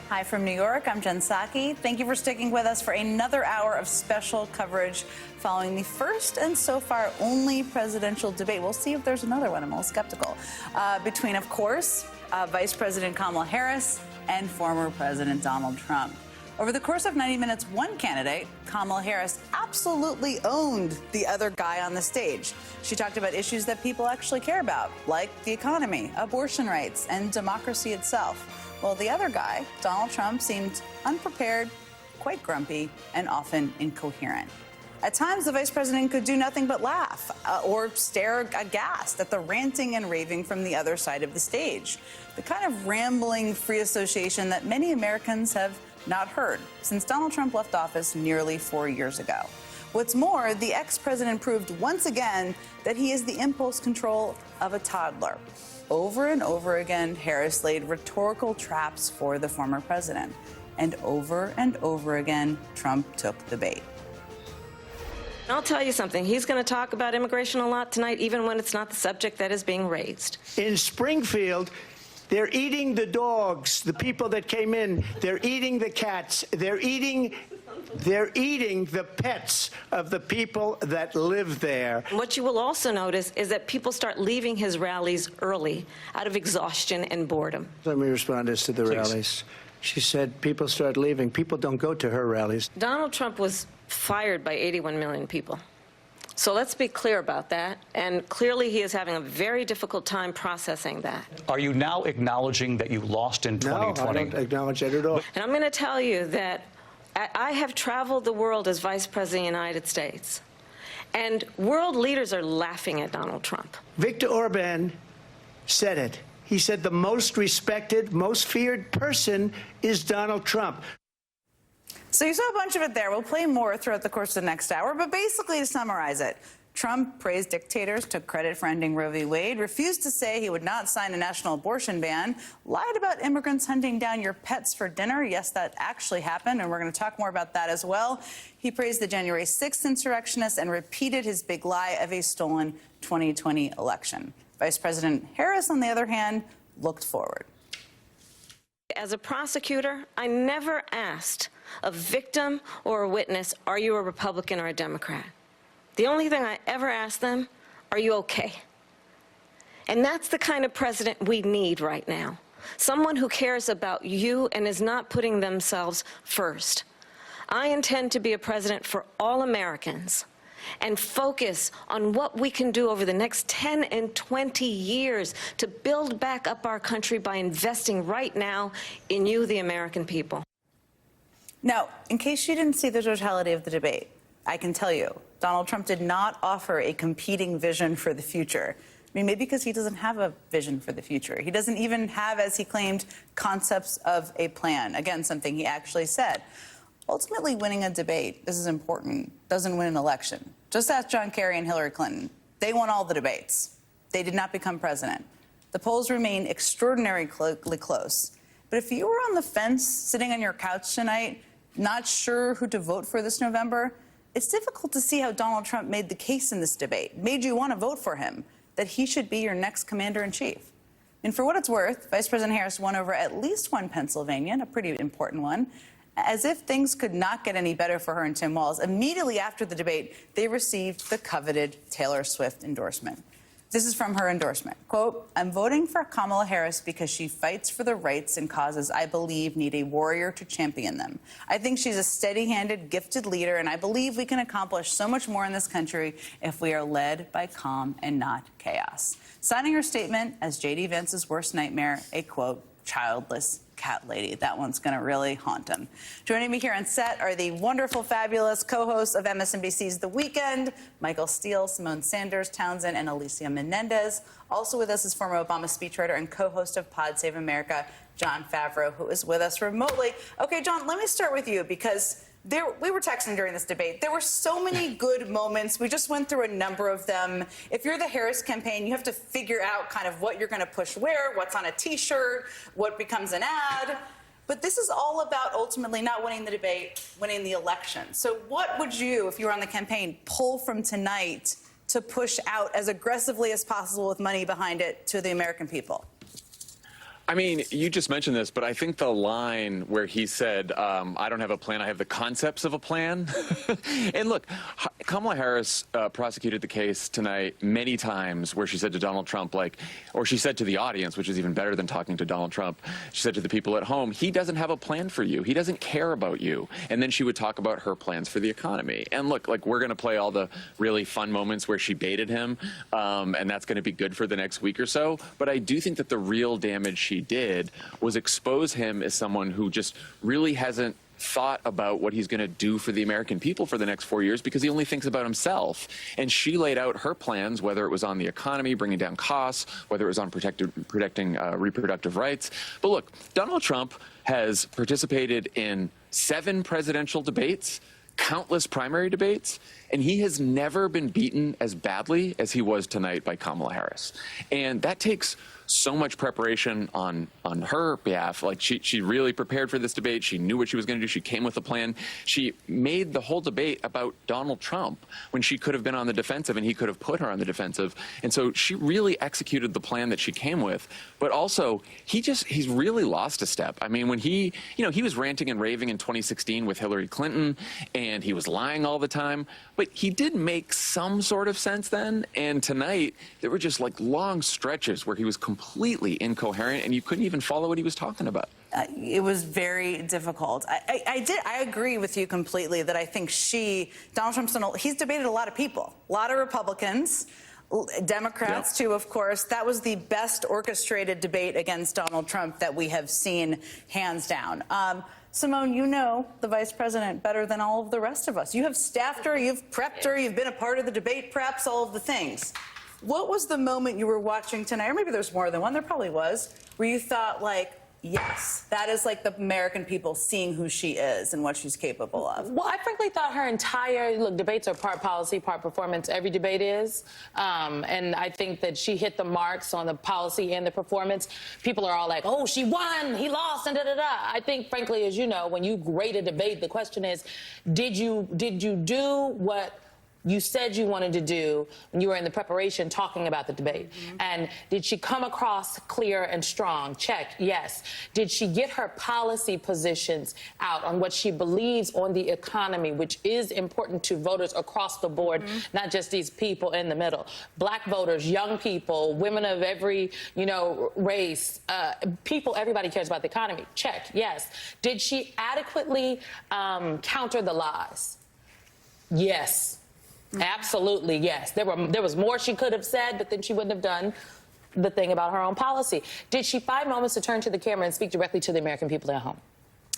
Hi from New York, I'm Jen Psaki. Thank you for sticking with us for another hour of special coverage following the first and so far only presidential debate. We'll see if there's another one. I'm a little skeptical. Between, of course, Vice President Kamala Harris and former President Donald Trump. Over the course of 90 minutes, one candidate, Kamala Harris, absolutely owned the other guy on the stage. She talked about issues that people actually care about, like the economy, abortion rights, and democracy itself. Well, the other guy, Donald Trump, seemed unprepared, quite grumpy, and often incoherent. At times, the vice president could do nothing but laugh or stare aghast at the ranting and raving from the other side of the stage. The kind of rambling free association that many Americans have not heard since Donald Trump left office nearly 4 years ago. What's more, the ex-president proved once again that he is the impulse control of a toddler. Over and over again, Harris laid rhetorical traps for the former president. And over again, Trump took the bait. I'll tell you something. He's going to talk about immigration a lot tonight, even when it's not the subject that is being raised. In Springfield, They're eating the dogs, the people that came in. They're eating the cats. They're eating the pets of the people that live there. What you will also notice is that people start leaving his rallies early out of exhaustion and boredom. Let me respond as to the rallies. She said people start leaving. People don't go to her rallies. Donald Trump was fired by 81 million people. So let's be clear about that. And clearly he is having a very difficult time processing that. Are you now acknowledging that you lost in 2020? No, I don't acknowledge that at all. And I'm going to tell you that I have traveled the world as Vice President of the United States. And world leaders are laughing at Donald Trump. Viktor Orban said it. He said the most respected, most feared person is Donald Trump. So you saw a bunch of it there. We'll play more throughout the course of the next hour. But basically, to summarize it, Trump praised dictators, took credit for ending Roe v. Wade, refused to say he would not sign a national abortion ban, lied about immigrants hunting down your pets for dinner. Yes, that actually happened, and we're going to talk more about that as well. He praised the January 6th insurrectionists and repeated his big lie of a stolen 2020 election. Vice President Harris, on the other hand, looked forward. As a prosecutor, I never asked a victim or a witness, are you a Republican or a Democrat? The only thing I ever asked them, are you okay? And that's the kind of president we need right now. Someone who cares about you and is not putting themselves first. I intend to be a president for all Americans and focus on what we can do over the next 10 and 20 years to build back up our country by investing right now in you, the American people. Now, in case you didn't see the totality of the debate, I can tell you, Donald Trump did not offer a competing vision for the future. I mean, maybe because he doesn't have a vision for the future. He doesn't even have, as he claimed, concepts of a plan. Again, something he actually said. Ultimately, winning a debate, this is important, doesn't win an election. Just ask John Kerry and Hillary Clinton. They won all the debates. They did not become president. The polls remain extraordinarily close. But if you were on the fence, sitting on your couch tonight, not sure who to vote for this November, it's difficult to see how Donald Trump made the case in this debate, made you want to vote for him, that he should be your next commander-in-chief. And for what it's worth, Vice President Harris won over at least one Pennsylvania, a pretty important one. As if things could not get any better for her and Tim Walz, immediately after the debate, they received the coveted Taylor Swift endorsement. This is from her endorsement. Quote, I'm voting for Kamala Harris because she fights for the rights and causes I believe need a warrior to champion them. I think she's a steady-handed, gifted leader, and I believe we can accomplish so much more in this country if we are led by calm and not chaos. Signing her statement as J.D. Vance's worst nightmare, a, quote, childless cat lady. That one's going to really haunt him. Joining me here on set are the wonderful, fabulous co-hosts of MSNBC's The Weekend, Michael Steele, Simone Sanders Townsend, and Alicia Menendez. Also with us is former Obama speechwriter and co-host of Pod Save America, Jon Favreau, who is with us remotely. Okay, Jon, let me start with you because we were texting during this debate. There were so many good moments. We just went through a number of them. If you're the Harris campaign, you have to figure out kind of what you're going to push where, what's on a T-shirt, what becomes an ad. But this is all about ultimately not winning the debate, winning the election. So what would you, if you were on the campaign, pull from tonight to push out as aggressively as possible with money behind it to the American people? I mean, you just mentioned this, but I think the line where he said, I don't have a plan, I have the concepts of a plan. And look, Kamala Harris prosecuted the case tonight many times where she said to Donald Trump, or she said to the audience, which is even better than talking to Donald Trump, she said to the people at home, he doesn't have a plan for you. He doesn't care about you. And then she would talk about her plans for the economy. And look, we're going to play all the really fun moments where she baited him, and that's going to be good for the next week or so. But I do think that the real damage she did was expose him as someone who just really hasn't thought about what he's going to do for the American people for the next 4 years because he only thinks about himself. And she laid out her plans, whether it was on the economy, bringing down costs, whether it was on protecting reproductive rights. But look, Donald Trump has participated in 7 presidential debates, countless primary debates, and he has never been beaten as badly as he was tonight by Kamala Harris. And that takes so much preparation on her behalf. Like she really prepared for this debate. She knew what she was going to do. She came with a plan. She made the whole debate about Donald Trump when she could have been on the defensive and he could have put her on the defensive. And so she really executed the plan that she came with. But also, he's really lost a step. I mean, when he was ranting and raving in 2016 with Hillary Clinton, and he was lying all the time, but he did make some sort of sense then. And tonight, there were just like long stretches where he was completely incoherent and you couldn't even follow what he was talking about. It was very difficult. I agree with you completely that I think Donald Trump's he's debated a lot of people, a lot of Republicans, Democrats too, of course. That was the best orchestrated debate against Donald Trump that we have seen, hands down. Simone, you know the vice president better than all of the rest of us. You have staffed her, you've prepped her, you've been a part of the debate preps, all of the things. What was the moment you were watching tonight, or maybe there's more than one, there probably was, where you thought, like, yes, that is like the American people seeing who she is and what she's capable of? Well, I frankly thought her entire, debates are part policy, part performance. Every debate is. And I think that she hit the marks on the policy and the performance. People are all like, oh, she won, he lost, and da-da-da. I think, frankly, as you know, when you grade a debate, the question is, did you do what you said you wanted to do when you were in the preparation talking about the debate? And did she come across clear and strong? Check, yes. Did she get her policy positions out on what she believes on the economy, which is important to voters across the board, not just these people in the middle? Black voters, young people, women of every, race, people, everybody cares about the economy. Check, yes. Did she adequately counter the lies? Yes. Absolutely, yes. There was more she could have said, but then she wouldn't have done the thing about her own policy. Did she find moments to turn to the camera and speak directly to the American people at home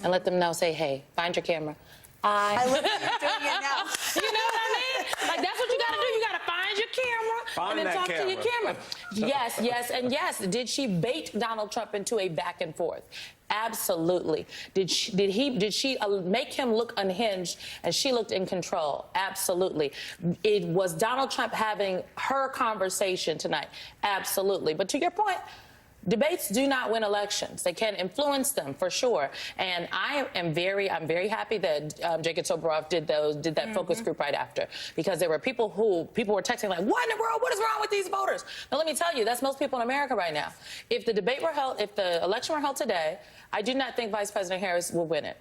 and let them know, say, hey, find your camera. I look at you doing it now. You know what I mean? Like, that's what you got to do. You got to find your camera and then talk to your camera. Yes, yes, and yes. Did she bait Donald Trump into a back and forth? Absolutely. Did she make him look unhinged and she looked in control? Absolutely. It was Donald Trump having her conversation tonight? Absolutely. But to your point, debates do not win elections. They can influence them, for sure. And I'm very happy that Jacob Soboroff did that focus group right after, because there were people were texting like, what in the world? What is wrong with these voters? Now, let me tell you, that's most people in America right now. If the election were held today, I do not think Vice President Harris will win it.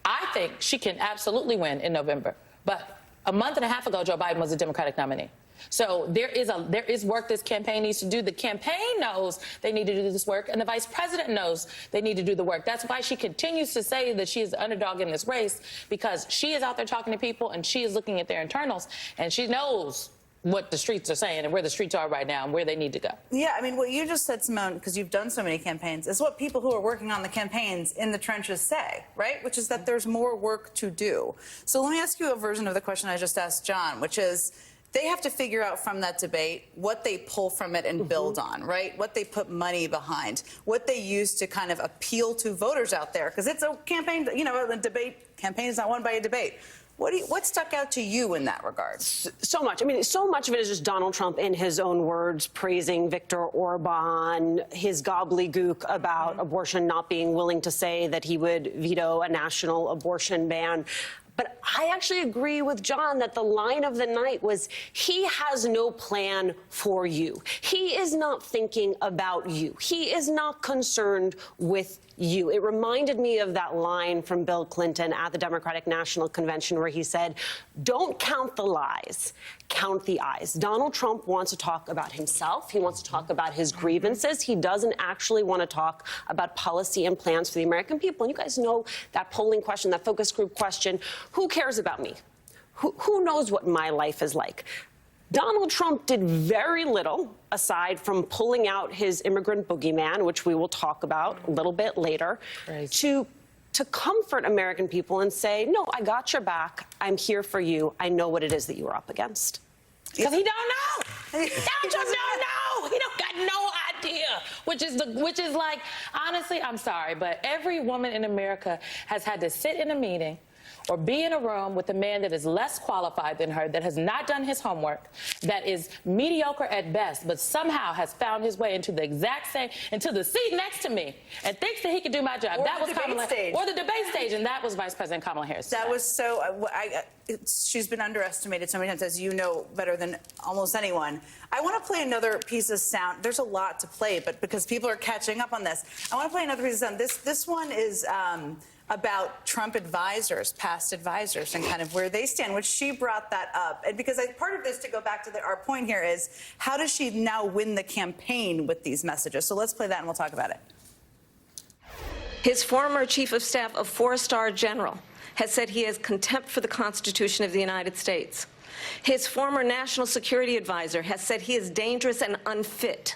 I think she can absolutely win in November. But a month and a half ago, Joe Biden was a Democratic nominee. So there is work this campaign needs to do. The campaign knows they need to do this work, and the vice president knows they need to do the work. That's why she continues to say that she is the underdog in this race, because she is out there talking to people, and she is looking at their internals, and she knows what the streets are saying and where the streets are right now and where they need to go. Yeah, I mean, what you just said, Simone, because you've done so many campaigns, is what people who are working on the campaigns in the trenches say, right? Which is that there's more work to do. So let me ask you a version of the question I just asked John, which is, they have to figure out from that debate what they pull from it and build on, right? What they put money behind, what they use to kind of appeal to voters out there. Because it's a campaign, a debate campaign is not won by a debate. What stuck out to you in that regard? So much. I mean, so much of it is just Donald Trump, in his own words, praising Viktor Orban, his gobbledygook about abortion, not being willing to say that he would veto a national abortion ban. But I actually agree with John that the line of the night was, he has no plan for you. He is not thinking about you. He is not concerned with you. It reminded me of that line from Bill Clinton at the Democratic National Convention where he said, don't count the lies, count the eyes. Donald Trump wants to talk about himself. He wants to talk about his grievances. He doesn't actually want to talk about policy and plans for the American people. And you guys know that polling question, that focus group question, who cares about me? Who knows what my life is like? Donald Trump did very little, aside from pulling out his immigrant boogeyman, which we will talk about a little bit later, to comfort American people and say, no, I got your back. I'm here for you. I know what it is that you are up against. Because he don't know. Donald Trump don't know. He don't got no idea. Which is like, honestly, I'm sorry, but every woman in America has had to sit in a meeting or be in a room with a man that is less qualified than her, that has not done his homework, that is mediocre at best, but somehow has found his way into the seat next to me and thinks that he can do my job. Or that the was debate Kamala, stage. or the debate stage, and that was Vice President Kamala Harris. That was so. She's been underestimated so many times, as you know better than almost anyone. I want to play another piece of sound. There's a lot to play, but because people are catching up on this, I want to play another piece of sound. This one is about Trump advisors, past advisors, and kind of where they stand, which she brought that up. And because part of this, to go back to our point here, is how does she now win the campaign with these messages? So let's play that and we'll talk about it. His former chief of staff, a four-star general, has said he has contempt for the Constitution of the United States. His former national security advisor has said he is dangerous and unfit.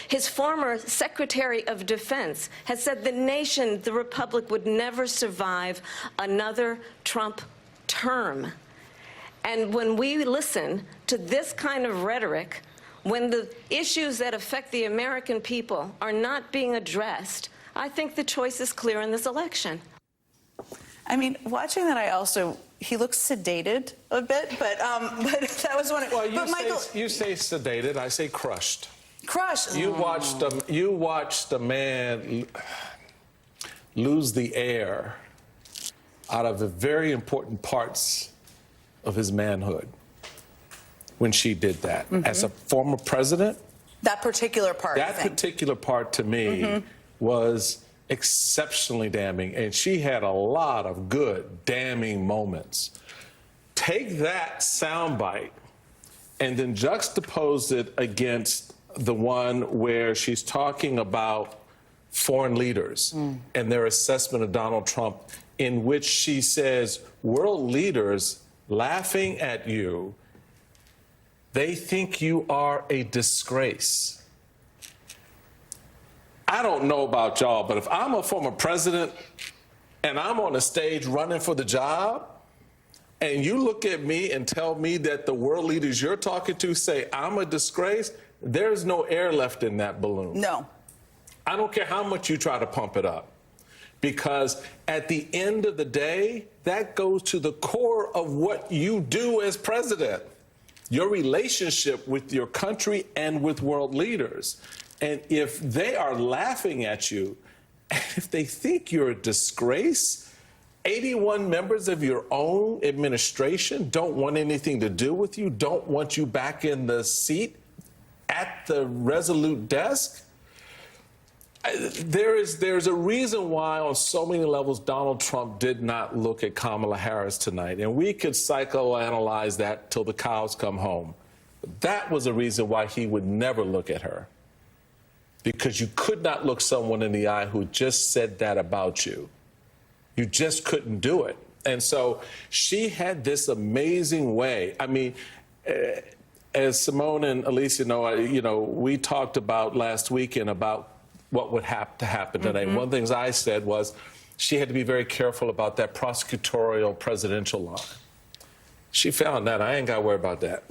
His former Secretary of Defense has said the nation, the Republic, would never survive another Trump term. And when we listen to this kind of rhetoric, when the issues that affect the American people are not being addressed, I think the choice is clear in this election. I mean, watching that, he looks sedated a bit, but that was one. Well, Michael, you say sedated, I say crushed. Crushed. You watched the man lose the air out of the very important parts of his manhood when she did that. Mm-hmm. As a former president, that particular part. That particular part to me was exceptionally damning, and she had a lot of good, damning moments. Take that soundbite and then juxtapose it against the one where she's talking about foreign leaders and their assessment of Donald Trump, in which she says, world leaders laughing at you, they think you are a disgrace. I don't know about y'all, but if I'm a former president and I'm on a stage running for the job, and you look at me and tell me that the world leaders you're talking to say I'm a disgrace, there's no air left in that balloon. No. I don't care how much you try to pump it up, because at the end of the day, that goes to the core of what you do as president, your relationship with your country and with world leaders. And if they are laughing at you, and if they think you're a disgrace, 81 members of your own administration don't want anything to do with you, don't want you back in the seat at the Resolute desk. There's a reason why on so many levels Donald Trump did not look at Kamala Harris tonight. And we could psychoanalyze that till the cows come home. But that was a reason why he would never look at her. Because you could not look someone in the eye who just said that about you. You just couldn't do it. And so she had this amazing way. I mean, as Simone and Alicia know, we talked about last weekend about what would have to happen today. One of the things I said was she had to be very careful about that prosecutorial presidential line. She found that. I ain't got to worry about that.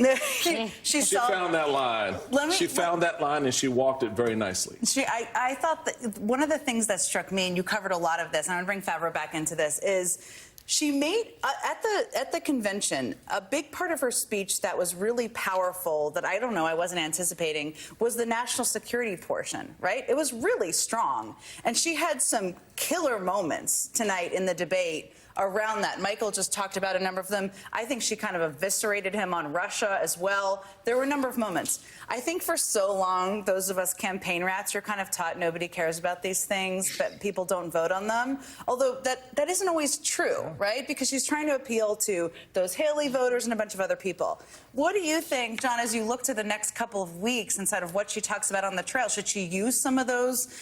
She found that line. She found that line and she walked it very nicely. I thought that one of the things that struck me, and you covered a lot of this, and I'm going to bring Favreau back into this, is she made, at the convention, a big part of her speech that was really powerful that I don't know, I wasn't anticipating, was the national security portion, right? It was really strong. And she had some killer moments tonight in the debate around that. Michael just talked about a number of them. I think she kind of eviscerated him on Russia as well. There were a number of moments. I think for so long, those of us campaign rats are kind of taught nobody cares about these things, but people don't vote on them. Although that isn't always true, right? Because she's trying to appeal to those Haley voters and a bunch of other people. What do you think, John, as you look to the next couple of weeks inside of what she talks about on the trail? Should she use some of those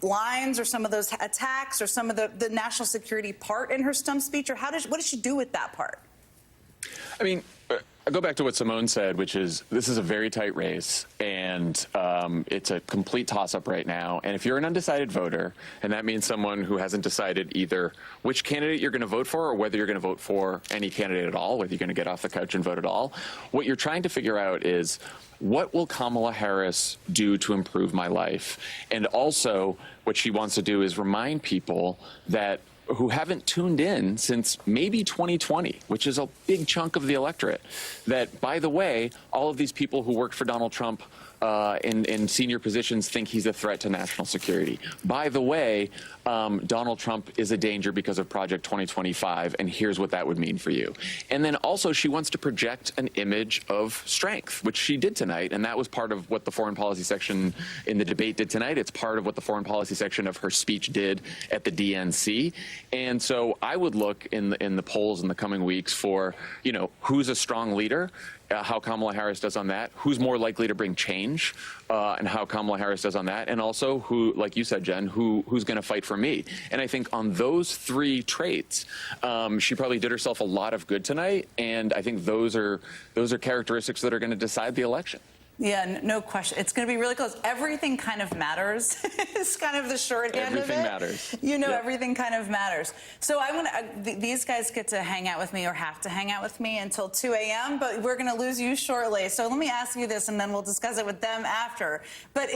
lines or some of those attacks or some of the national security part in her stump speech? Or what does she do with that part? I mean, I go back to what Simone said, which is this is a very tight race, and it's a complete toss-up right now. And if you're an undecided voter, and that means someone who hasn't decided either which candidate you're going to vote for or whether you're going to vote for any candidate at all, whether you're going to get off the couch and vote at all, what you're trying to figure out is, what will Kamala Harris do to improve my life? And also, what she wants to do is remind people that who haven't tuned in since maybe 2020, which is a big chunk of the electorate, that, by the way, all of these people who worked for Donald Trump in senior positions think he's a threat to national security. By the way, Donald Trump is a danger because of Project 2025, and here's what that would mean for you. And then also she wants to project an image of strength, which she did tonight, and that was part of what the foreign policy section in the debate did tonight. It's part of what the foreign policy section of her speech did at the DNC. And so I would look in the polls in the coming weeks for, you know, who's a strong leader, how Kamala Harris does on that, who's more likely to bring change, and how Kamala Harris does on that, and also who, like you said, Jen, who's going to fight for me. And I think on those three traits, she probably did herself a lot of good tonight, and I think those are characteristics that are going to decide the election. Yeah, no question. It's going to be really close. Everything kind of matters. It's kind of the shorthand of it. Everything matters. You know, Yep. Everything kind of matters. So I want to. These guys get to hang out with me, or have to hang out with me until 2 a.m. But we're going to lose you shortly. So let me ask you this, and then we'll discuss it with them after. But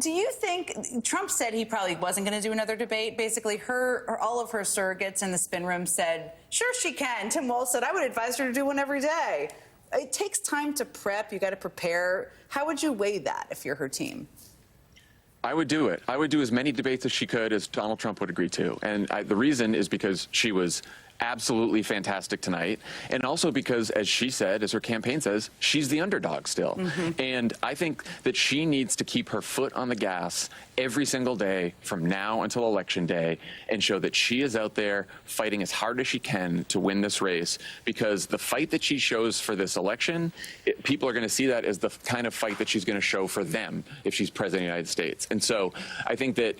do you think Trump said he probably wasn't going to do another debate? Basically, all of her surrogates in the spin room said, "Sure, she can." Tim Walz said, "I would advise her to do one every day." It takes time to prep. You got to prepare. How would you weigh that if you're her team? I would do it. I would do as many debates as she could as Donald Trump would agree to. And the reason is because she was absolutely fantastic tonight. And also because, as she said, as her campaign says, she's the underdog still. And I think that she needs to keep her foot on the gas every single day from now until Election Day and show that she is out there fighting as hard as she can to win this race, because the fight that she shows for this election, people are going to see that as the kind of fight that she's going to show for them if she's president of the United States. And so I think that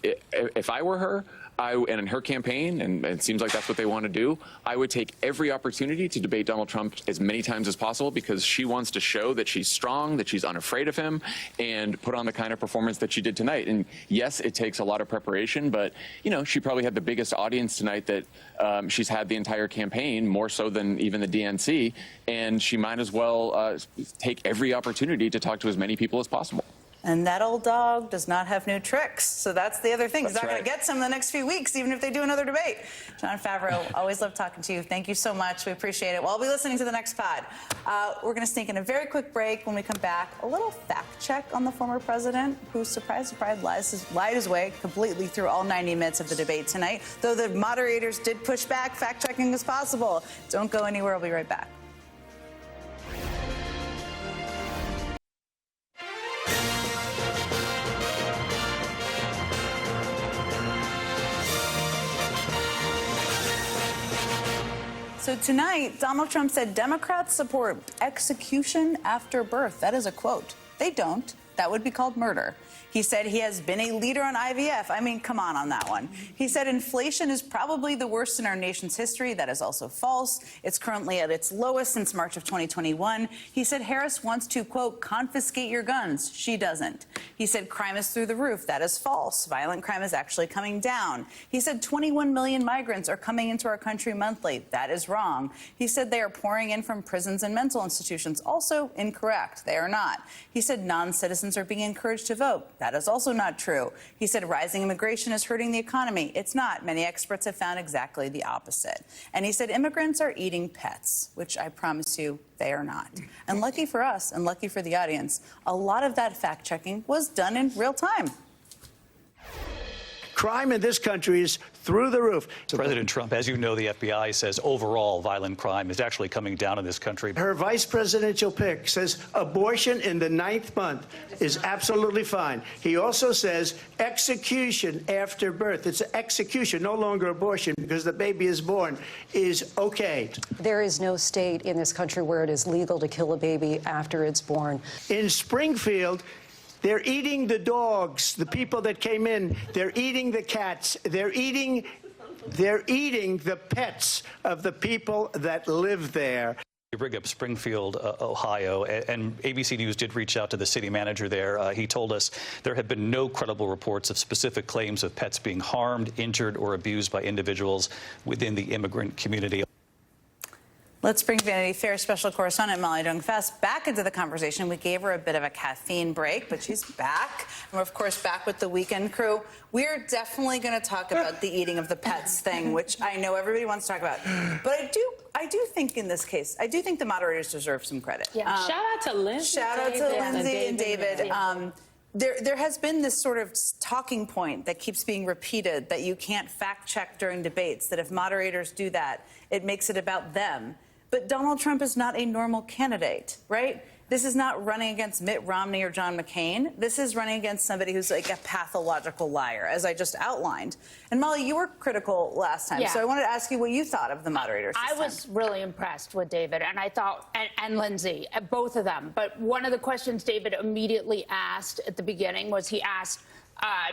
if I were her, and in her campaign, and it seems like that's what they want to do, I would take every opportunity to debate Donald Trump as many times as possible, because she wants to show that she's strong, that she's unafraid of him, and put on the kind of performance that she did tonight. And yes, it takes a lot of preparation, but, you know, she probably had the biggest audience tonight that she's had the entire campaign, more so than even the DNC, and she might as well take every opportunity to talk to as many people as possible. And that old dog does not have new tricks. So that's the other thing. He's not going to right. get some in the next few weeks, even if they do another debate. Jon Favreau, always love talking to you. Thank you so much. We appreciate it. Well, I'll be listening to the next pod. We're going to sneak in a very quick break. When we come back, a little fact check on the former president, who, surprise, surprise, lied his way completely through all 90 minutes of the debate tonight. Though the moderators did push back, fact checking is possible. Don't go anywhere. I'll be right back. So tonight, Donald Trump said Democrats support execution after birth. That is a quote. They don't. That would be called murder. He said he has been a leader on IVF. I mean, come on that one. He said inflation is probably the worst in our nation's history. That is also false. It's currently at its lowest since March of 2021. He said Harris wants to, quote, confiscate your guns. She doesn't. He said crime is through the roof. That is false. Violent crime is actually coming down. He said 21 million migrants are coming into our country monthly. That is wrong. He said they are pouring in from prisons and mental institutions. Also incorrect. They are not. He said non-citizens are being encouraged to vote. That is also not true. He said rising immigration is hurting the economy. It's not. Many experts have found exactly the opposite. And he said immigrants are eating pets, which I promise you they are not. And lucky for us and lucky for the audience, a lot of that fact-checking was done in real time. Crime in this country is through the roof. President Trump, as you know, the FBI says overall violent crime is actually coming down in this country. Her vice presidential pick says abortion in the 9th month is absolutely fine. He also says execution after birth. It's execution, no longer abortion, because the baby is born, is okay. There is no state in this country where it is legal to kill a baby after it's born. In Springfield, they're eating the dogs, the people that came in. They're eating the cats. They're eating the pets of the people that live there. You bring up Springfield, Ohio, and ABC News did reach out to the city manager there. He told us there have been no credible reports of specific claims of pets being harmed, injured, or abused by individuals within the immigrant community. Let's bring Vanity Fair special correspondent Molly Jong-Fast back into the conversation. We gave her a bit of a caffeine break, but she's back. And we're, of course, back with the Weekend crew. We're definitely going to talk about the eating of the pets thing, which I know everybody wants to talk about. But I do think in this case, I do think the moderators deserve some credit. Yeah. Shout out to Lindsay. Shout out to Lindsay and David. There has been this sort of talking point that keeps being repeated that you can't fact check during debates, that if moderators do that, it makes it about them. But Donald Trump is not a normal candidate, right? This is not running against Mitt Romney or John McCain. This is running against somebody who's like a pathological liar, as I just outlined. And Molly, you were critical last time, so I wanted to ask you what you thought of the moderators. I was really impressed with David, and I thought, and Lindsay, both of them. But one of the questions David immediately asked at the beginning was he asked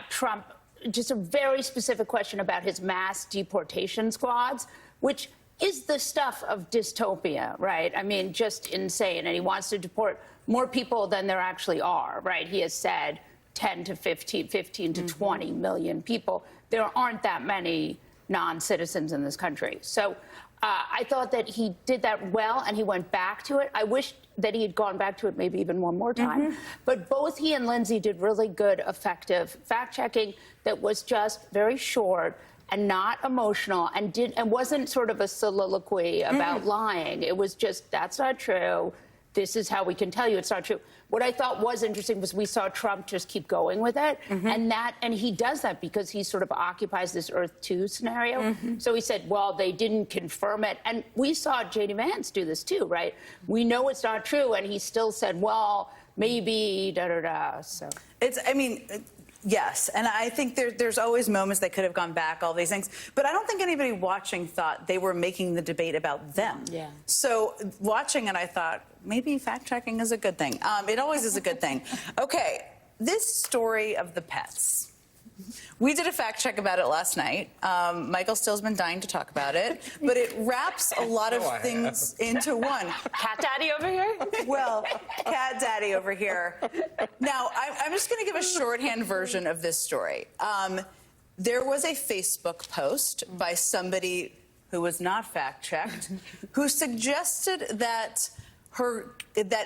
Trump just a very specific question about his mass deportation squads, which is the stuff of dystopia, right? I mean, just insane. And he wants to deport more people than there actually are, right? He has said 10 to 15 to 20 million people. There aren't that many non-citizens in this country. So I thought that he did that well, and he went back to it. I wish that he had gone back to it maybe even one more time. But both he and Lindsay did really good, effective fact-checking that was just very short and not emotional, and wasn't sort of a soliloquy about lying. It was just, that's not true. This is how we can tell you it's not true. What I thought was interesting was we saw Trump just keep going with it, and he does that because he sort of occupies this Earth 2 scenario. So he said, well, they didn't confirm it, and we saw J.D. Vance do this too, right? We know it's not true, and he still said, well, maybe da-da-da, so. Yes, and I think there's always moments they could have gone back, all these things. But I don't think anybody watching thought they were making the debate about them. Yeah. So watching it, I thought, maybe fact-checking is a good thing. It always is a good thing. Okay, this story of the pets. We did a fact check about it last night. Michael Still's been dying to talk about it, but it wraps a lot of things into one. Cat Daddy over here? Well, Cat Daddy over here. Now, I'm just going to give a shorthand version of this story. There was a Facebook post by somebody who was not fact-checked, who suggested that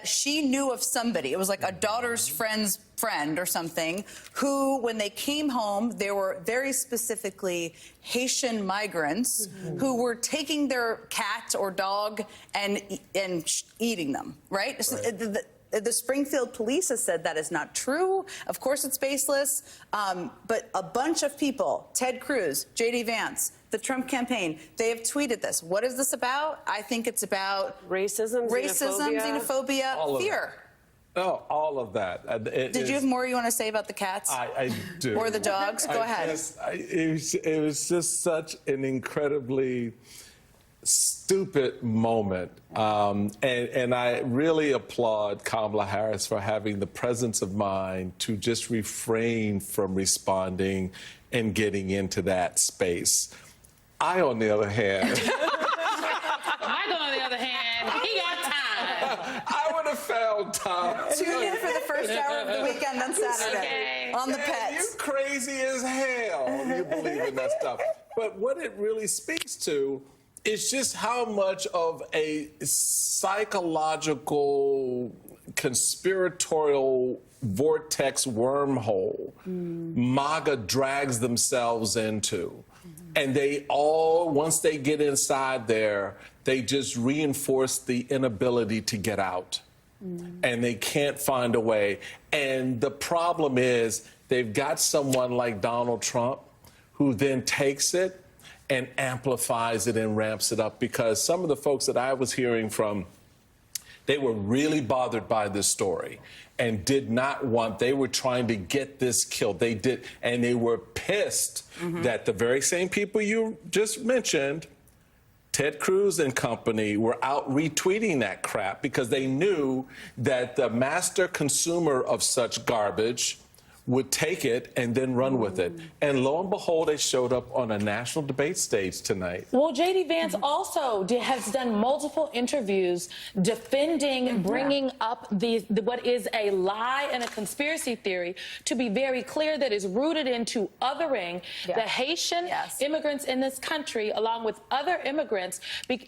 she knew of somebody, it was like a daughter's friend's friend or something, who, when they came home, they were very specifically Haitian migrants who were taking their cat or dog and eating them, right? So the Springfield police has said that is not true. Of course, it's baseless. But a bunch of people, Ted Cruz, J.D. Vance, the Trump campaign, they have tweeted this. What is this about? I think it's about racism, xenophobia, fear. Oh, all of that. Did you have more you want to say about the cats? I do. Or the dogs? Go ahead. It was just such an incredibly stupid moment. And I really applaud Kamala Harris for having the presence of mind to just refrain from responding and getting into that space. I, on the other hand... Michael, on the other hand, he got time. I would have found time. Tune in for the first hour of the weekend on Saturday on the pets. You crazy as hell. You believe in that stuff. But what it really speaks to is just how much of a psychological, conspiratorial vortex wormhole MAGA drags themselves into. And they all, once they get inside there, they just reinforce the inability to get out. And they can't find a way. And the problem is they've got someone like Donald Trump who then takes it and amplifies it and ramps it up, because some of the folks that I was hearing from, they were really bothered by this story and did not want, they were trying to get this killed. They did, and they were pissed that the very same people you just mentioned, Ted Cruz and company, were out retweeting that crap because they knew that the master consumer of such garbage would take it and then run with it. And lo and behold, they showed up on a national debate stage tonight. Well, J.D. Vance also has done multiple interviews defending bringing up what is a lie and a conspiracy theory, to be very clear, that is rooted into othering the Haitian immigrants in this country, along with other immigrants,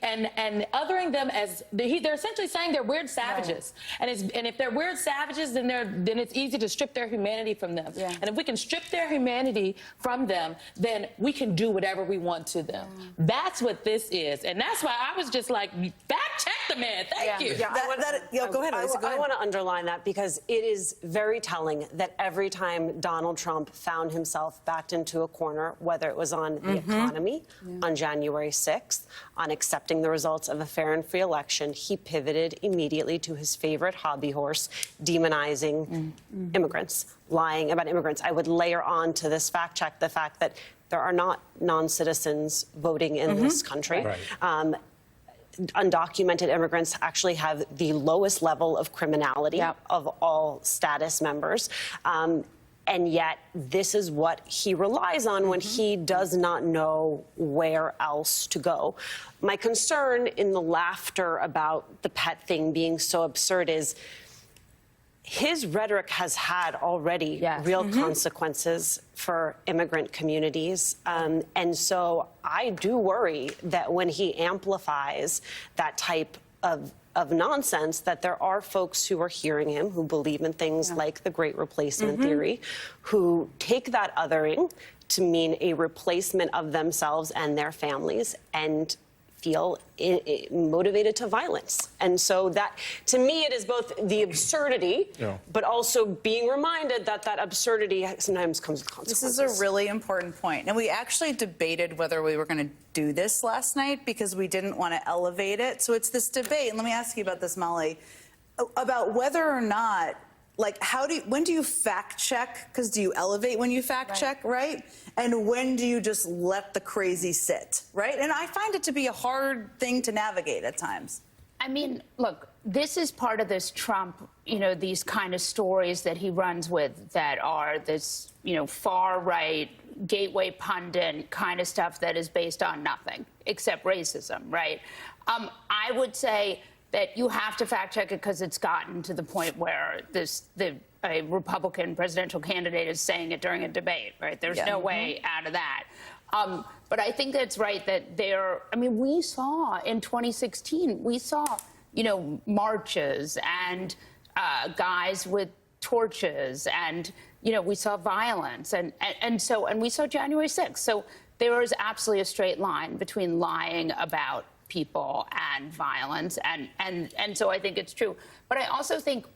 and othering them as they're essentially saying they're weird savages. And if they're weird savages, then it's easy to strip their humanity from them. And if we can strip their humanity from them, then we can do whatever we want to them. That's what this is. And that's why I was just like, fact check the man. Thank you. Go ahead, Lisa. I want to underline that because it is very telling that every time Donald Trump found himself backed into a corner, whether it was on the economy, on January 6th, on accepting the results of a fair and free election, he pivoted immediately to his favorite hobby horse, demonizing immigrants, lying about immigrants. I would layer on to this fact check the fact that there are not non-citizens voting in this country. Undocumented immigrants actually have the lowest level of criminality of all status members. And yet, this is what he relies on when he does not know where else to go. My concern in the laughter about the pet thing being so absurd is his rhetoric has had already real consequences for immigrant communities. And so I do worry that when he amplifies that type of nonsense, that there are folks who are hearing him, who believe in things like the Great Replacement theory, who take that othering to mean a replacement of themselves and their families, and feel motivated to violence. And so that, to me, it is both the absurdity, but also being reminded that that absurdity sometimes comes with consequences. This is a really important point. And we actually debated whether we were going to do this last night because we didn't want to elevate it. So it's this debate, and let me ask you about this, Molly, about whether or not, like, when do you fact check? Because do you elevate when you fact check, right? And when do you just let the crazy sit, right? And I find it to be a hard thing to navigate at times. I mean, look, this is part of this Trump, these kind of stories that he runs with that are this, far right, gateway pundit kind of stuff that is based on nothing except racism, right? I would say that you have to fact check it because it's gotten to the point where a Republican presidential candidate is saying it during a debate, right? There's no way out of that. But I think that's right that we saw in 2016, we saw, marches and guys with torches, and, we saw violence, and we saw January 6th. So there is absolutely a straight line between lying about people and violence, and so I think it's true. But I also think,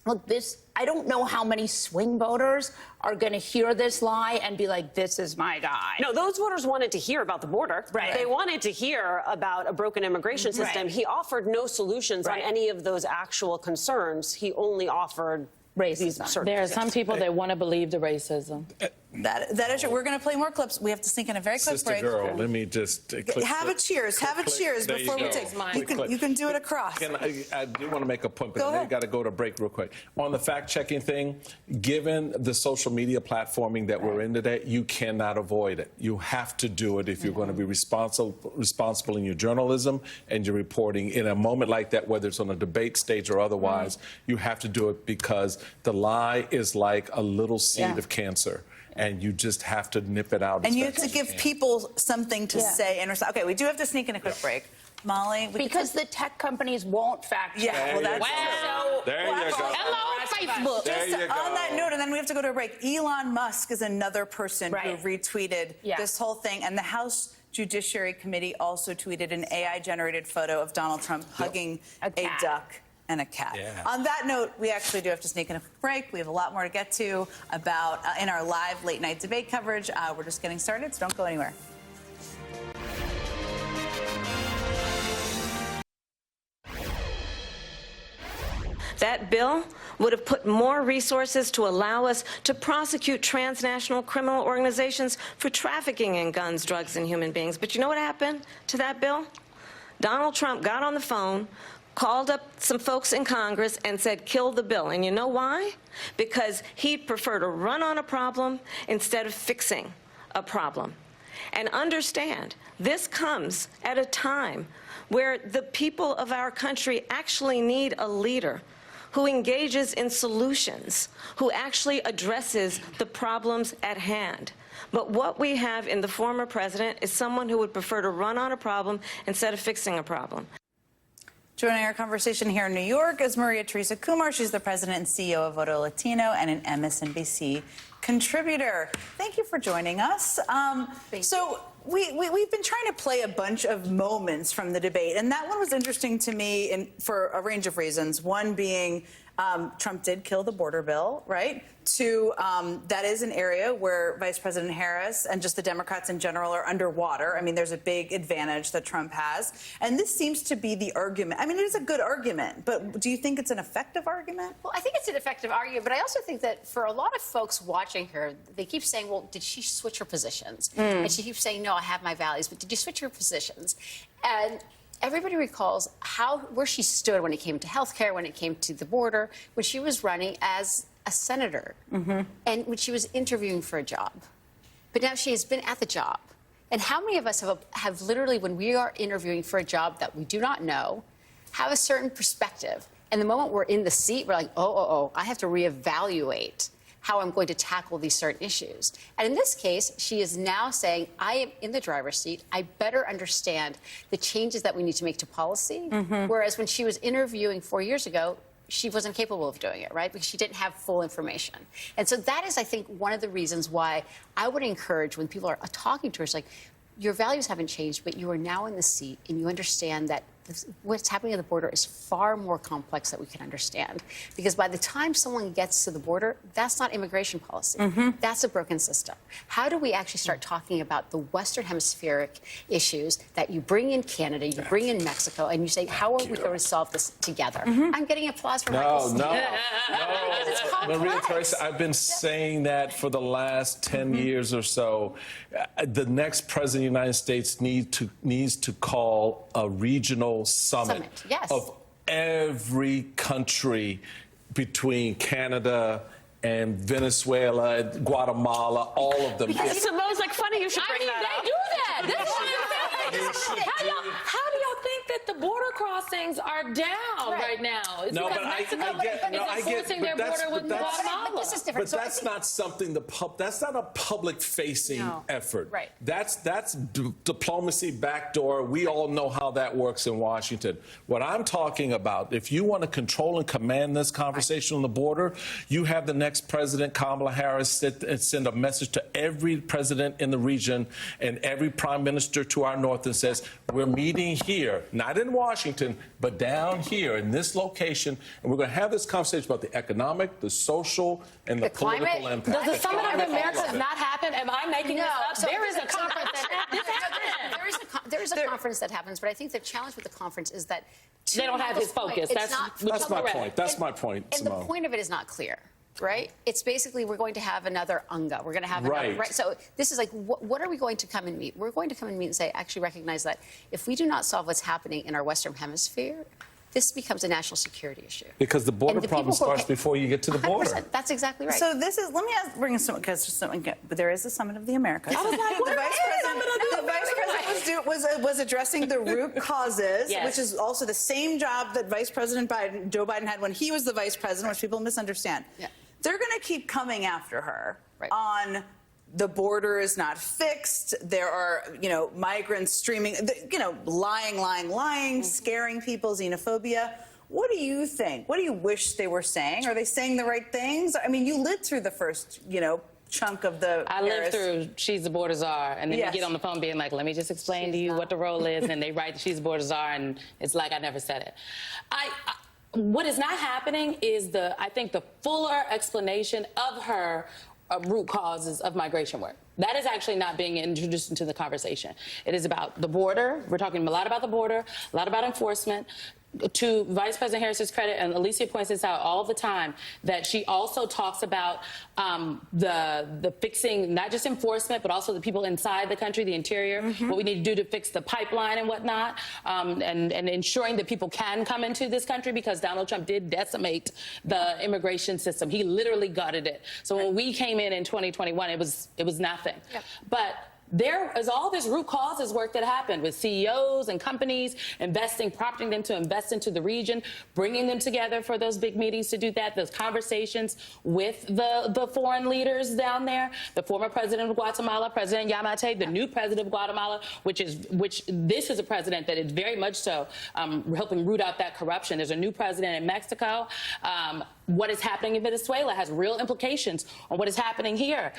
look, I don't know how many swing voters are going to hear this lie and be like, this is my guy. No, those voters wanted to hear about the border. They wanted to hear about a broken immigration system. He offered no solutions on any of those actual concerns. He only offered racism. There are some people that want to believe the racism. That is true. We're going to play more clips. We have to sneak in a very quick break. Girl, let me just have a cheers. Have a cheers before we take. You can do it across. I do want to make a point, but Go I know ahead. you got to go to break real quick. On the fact-checking thing, given the social media platforming that we're in today, you cannot avoid it. You have to do it if you're going to be responsible in your journalism and your reporting. In a moment like that, whether it's on a debate stage or otherwise, you have to do it because the lie is like a little seed of cancer. And you just have to nip it out. And you have to give people something to say. Okay, we do have to sneak in a quick break. Molly? Because the tech companies won't fact check. Yeah, well, that's there you go. Hello, Facebook. Just on that note, and then we have to go to a break. Elon Musk is another person who retweeted this whole thing, and the House Judiciary Committee also tweeted an AI-generated photo of Donald Trump hugging a duck and a cat. On that note, we actually do have to sneak in a quick break. We have a lot more to get to about in our live late night debate coverage. We're just getting started, so don't go anywhere. That bill would have put more resources to allow us to prosecute transnational criminal organizations for trafficking in guns, drugs, and human beings. But you know what happened to that bill? Donald Trump got on the phone, called up some folks in Congress and said, kill the bill. And you know why? Because he'd prefer to run on a problem instead of fixing a problem. And understand, this comes at a time where the people of our country actually need a leader who engages in solutions, who actually addresses the problems at hand. But what we have in the former president is someone who would prefer to run on a problem instead of fixing a problem. Joining our conversation here in New York is Maria Teresa Kumar. She's the president and CEO of Voto Latino and an MSNBC contributor. Thank you for joining us. So we've been trying to play a bunch of moments from the debate, and that one was interesting to me for a range of reasons. One being Trump did kill the border bill, right? Two, that is an area where Vice President Harris and just the Democrats in general are underwater. I mean, there's a big advantage that Trump has. And this seems to be the argument. I mean, it is a good argument, but do you think it's an effective argument? Well, I think it's an effective argument, but I also think that for a lot of folks watching her, they keep saying, well, did she switch her positions? And she keeps saying, no, I have my values, but did you switch your positions? And everybody recalls where she stood when it came to health care, when it came to the border, when she was running as a senator, and when she was interviewing for a job. But now she has been at the job. And how many of us have literally, when we are interviewing for a job that we do not know, have a certain perspective, and the moment we're in the seat, we're like, oh, I have to reevaluate how I'm going to tackle these certain issues. And in this case, she is now saying, I am in the driver's seat. I better understand the changes that we need to make to policy. Whereas when she was interviewing 4 years ago, she wasn't capable of doing it, right? Because she didn't have full information. And so that is, I think, one of the reasons why I would encourage when people are talking to her, it's like, your values haven't changed, but you are now in the seat and you understand that what's happening at the border is far more complex than we can understand. Because by the time someone gets to the border, that's not immigration policy. That's a broken system. How do we actually start talking about the Western Hemispheric issues that you bring in Canada, you bring in Mexico, and you say, how are we going to solve this together? I'm getting applause from Michael. No. Maria Teresa, I've been saying that for the last 10 years or so. The next president of the United States needs to call a regional summit. Yes. Of every country between Canada and Venezuela, Guatemala, all of them. Simone's like, funny you should bring that up. They do that. That's what I'm saying. How do y'all think that the border crossings are down right now? It's No, because but Mexico is enforcing their border with Guatemala. This is different. But that's not something that's not a public-facing effort. Right. That's diplomacy backdoor. We all know how that works in Washington. What I'm talking about, if you want to control and command this conversation on the border, you have the next president, Kamala Harris, sit and send a message to every president in the region and every prime minister to our north and says, we're meeting here, not in Washington, but down here in this location, and we're going to have this conversation about the economic, the social, and the political impact. Does the Summit of the Americas not happen? Am I making this up? So There is a conference there is a conference that happens, but I think the challenge with the conference is that they don't have his focus. That's my point. That's my point, And Simone. the point of it is not clear. Right? It's basically we're going to have another UNGA. We're going to have another, right? So this is like, what are we going to come and meet? We're going to come and meet and say, actually recognize that if we do not solve what's happening in our Western Hemisphere, this becomes a national security issue. Because the border problem starts before you get to the border. That's exactly right. So this is, let me bring in someone, because there is a Summit of the Americas. I was like, what the Vice President was addressing the root causes, which is also the same job that Vice President Joe Biden had when he was the vice president, which people misunderstand. They're going to keep coming after her on the border is not fixed. There are, migrants streaming, lying, scaring people, xenophobia. What do you think? What do you wish they were saying? Are they saying the right things? I mean, you lived through the first, chunk of the I lived through She's the Border Czar, and then you get on the phone being like, let me just explain to you what the role is, and they write She's the Border Czar, and it's like I never said it. What is not happening is I think the fuller explanation of her root causes of migration work. That is actually not being introduced into the conversation. It is about the border. We're talking a lot about the border, a lot about enforcement. to Vice President Harris's credit, and Alicia points this out all the time, that she also talks about the fixing, not just enforcement, but also the people inside the country, the interior, what we need to do to fix the pipeline and whatnot, and ensuring that people can come into this country, because Donald Trump did decimate the immigration system. He literally gutted it. So when we came in 2021, it was nothing. Yep. But there is all this root causes work that happened with CEOs and companies investing, prompting them to invest into the region, bringing them together for those big meetings to do that, those conversations with the foreign leaders down there, the former president of Guatemala, President Yamate, the new president of Guatemala, which this is a president that is very much so helping root out that corruption. There's a new president in Mexico. What is happening in Venezuela has real implications on what is happening here.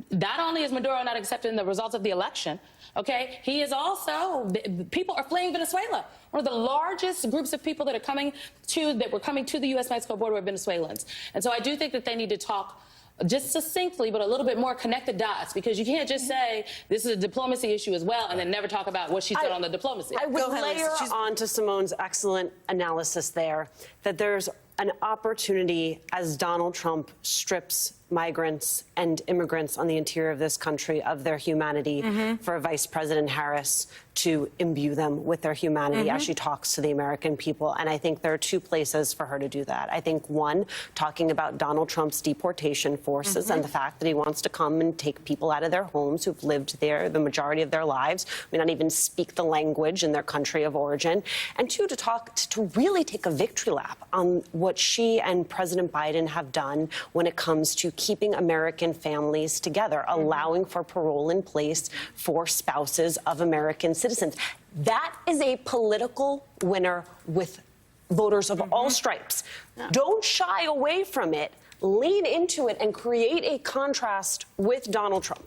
Not only is Maduro not accepting the results of the election, okay, he is also, people are fleeing Venezuela. One of the largest groups of people that were coming to the U.S.-Mexico border were Venezuelans. And so I do think that they need to talk just succinctly, but a little bit more connect the dots, because you can't just say this is a diplomacy issue as well and then never talk about what she said on the diplomacy. I would layer on to Simone's excellent analysis there that there's an opportunity as Donald Trump strips migrants and immigrants on the interior of this country of their humanity for Vice President Harris to imbue them with their humanity as she talks to the American people. And I think there are two places for her to do that. I think, one, talking about Donald Trump's deportation forces and the fact that he wants to come and take people out of their homes who've lived there the majority of their lives, may not even speak the language in their country of origin. And two, to really take a victory lap on what she and President Biden have done when it comes to keeping American families together, allowing for parole in place for spouses of American citizens. That is a political winner with voters of all stripes. Don't shy away from it. Lean into it and create a contrast with Donald Trump.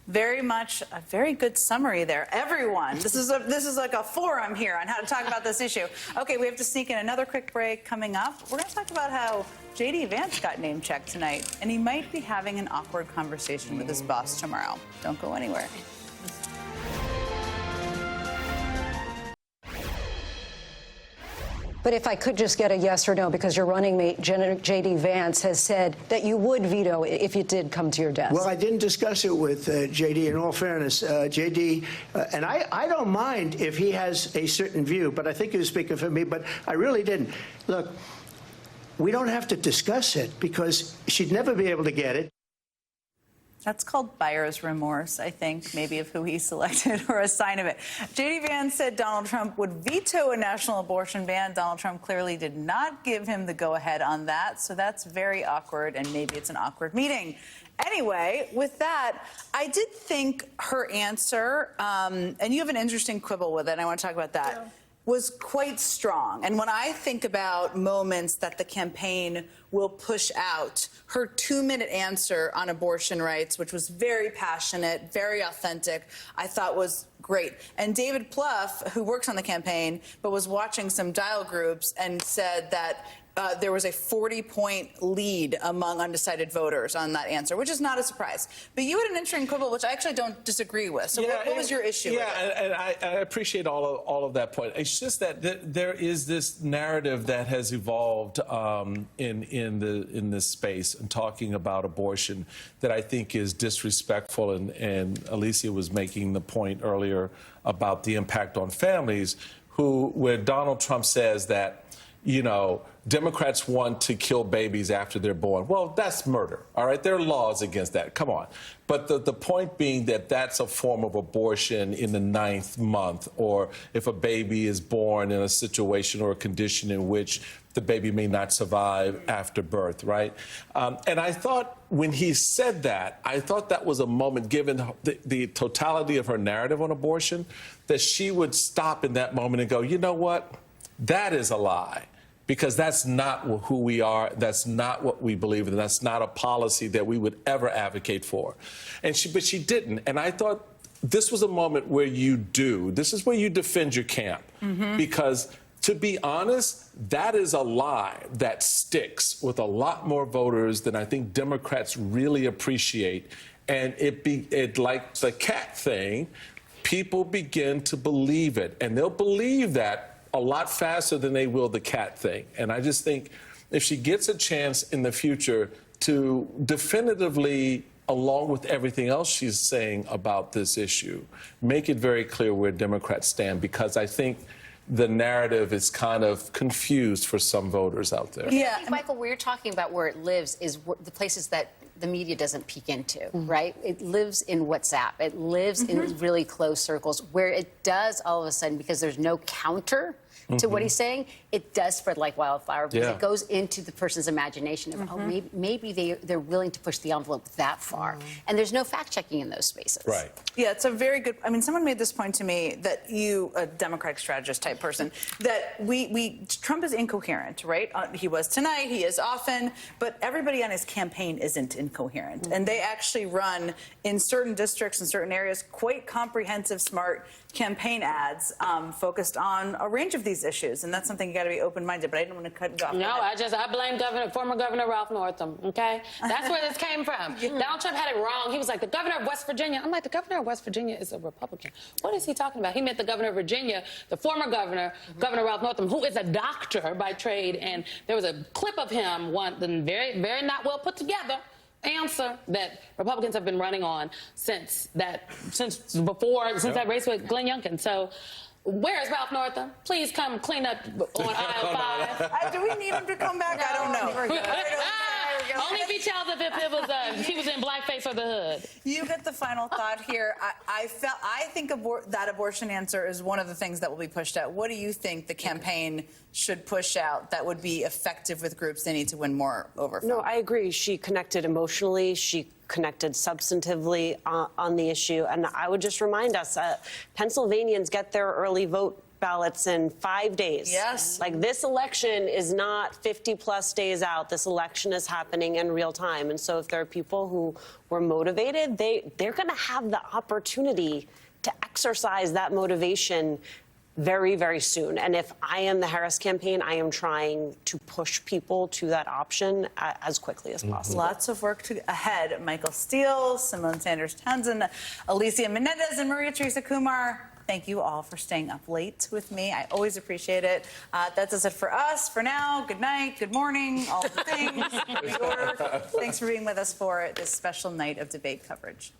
Very much a very good summary there. Everyone, this is like a forum here on how to talk about this issue. Okay, we have to sneak in another quick break coming up. We're going to talk about how J.D. Vance got name-checked tonight, and he might be having an awkward conversation with his boss tomorrow. Don't go anywhere. But if I could just get a yes or no, because your running mate, J.D. Vance, has said that you would veto it if it did come to your desk. Well, I didn't discuss it with J.D. In all fairness, J.D., and I don't mind if he has a certain view, but I think he was speaking for me, but I really didn't. Look, we don't have to discuss it because she'd never be able to get it. That's called buyer's remorse, I think, maybe of who he selected, or a sign of it. J.D. Vance said Donald Trump would veto a national abortion ban. Donald Trump clearly did not give him the go-ahead on that, so that's very awkward, and maybe it's an awkward meeting. Anyway, with that, I did think her answer, and you have an interesting quibble with it, and I want to talk about that, was quite strong. And when I think about moments that the campaign will push out, her 2-minute answer on abortion rights, which was very passionate, very authentic, I thought was great. And David Plouffe, who works on the campaign, but was watching some dial groups and said that there was a 40-point lead among undecided voters on that answer, which is not a surprise. But you had an interesting quibble, which I actually don't disagree with. So what was your issue with it? And I appreciate all of that point. It's just that there is this narrative that has evolved in this space and talking about abortion that I think is disrespectful. And Alicia was making the point earlier about the impact on families, where Donald Trump says that, you know, Democrats want to kill babies after they're born. Well, that's murder, all right? There are laws against that. Come on. But the point being that that's a form of abortion in the 9th month, or if a baby is born in a situation or a condition in which the baby may not survive after birth, right? And I thought when he said that, I thought that was a moment, given the totality of her narrative on abortion, that she would stop in that moment and go, you know what? That is a lie. Because that's not who we are, that's not what we believe in, that's not a policy that we would ever advocate for. But she didn't. And I thought this was a moment where this is where you defend your camp. Because to be honest, that is a lie that sticks with a lot more voters than I think Democrats really appreciate. And it like the cat thing, people begin to believe it. And they'll believe that a lot faster than they will the cat thing. And I just think if she gets a chance in the future to definitively, along with everything else she's saying about this issue, make it very clear where Democrats stand, because I think the narrative is kind of confused for some voters out there. Yeah, I think, Michael, where you're talking about where it lives is the places that the media doesn't peek into, right? It lives in WhatsApp. It lives in really close circles where it does all of a sudden, because there's no counter to what he's saying, it does spread like wildfire, because it goes into the person's imagination of, oh, maybe they're willing to push the envelope that far. And there's no fact-checking in those spaces. Right. Yeah, it's a very good, I mean, someone made this point to me that you, a Democratic strategist type person, that Trump is incoherent, right? He was tonight, he is often, but everybody on his campaign isn't incoherent. And they actually run, in certain districts and certain areas, quite comprehensive, smart campaign ads focused on a range of these issues. And that's something you got to be open-minded, but I didn't want to cut you off. No, I blame former Governor Ralph Northam, okay? That's where this came from. Donald Trump had it wrong. He was like, the governor of West Virginia. I'm like, the governor of West Virginia is a Republican. What is he talking about? He meant the governor of Virginia, the former governor, Governor Ralph Northam, who is a doctor by trade. And there was a clip of him, very, very not well put together answer that Republicans have been running on since that race with Glenn Youngkin. So where is Ralph Northam? Please come clean up on aisle 5. Do we need him to come back? I don't know. Only if he tells if he was in blackface or the hood. You get the final thought here. I think that abortion answer is one of the things that will be pushed out. What do you think the campaign should push out that would be effective with groups they need to win more over? No, I agree. She connected emotionally. She connected substantively on the issue. And I would just remind us, Pennsylvanians get their early vote ballots in 5 days. Yes. Like, this election is not 50-plus days out. This election is happening in real time. And so if there are people who were motivated, they're going to have the opportunity to exercise that motivation very, very soon. And if I am the Harris campaign, I am trying to push people to that option as quickly as possible. Lots of work ahead. Michael Steele, Simone Sanders Townsend, Alicia Menendez, and Maria Teresa Kumar. Thank you all for staying up late with me. I always appreciate it. That does it for us. For now, good night, good morning, all the things. Thanks for being with us for this special night of debate coverage.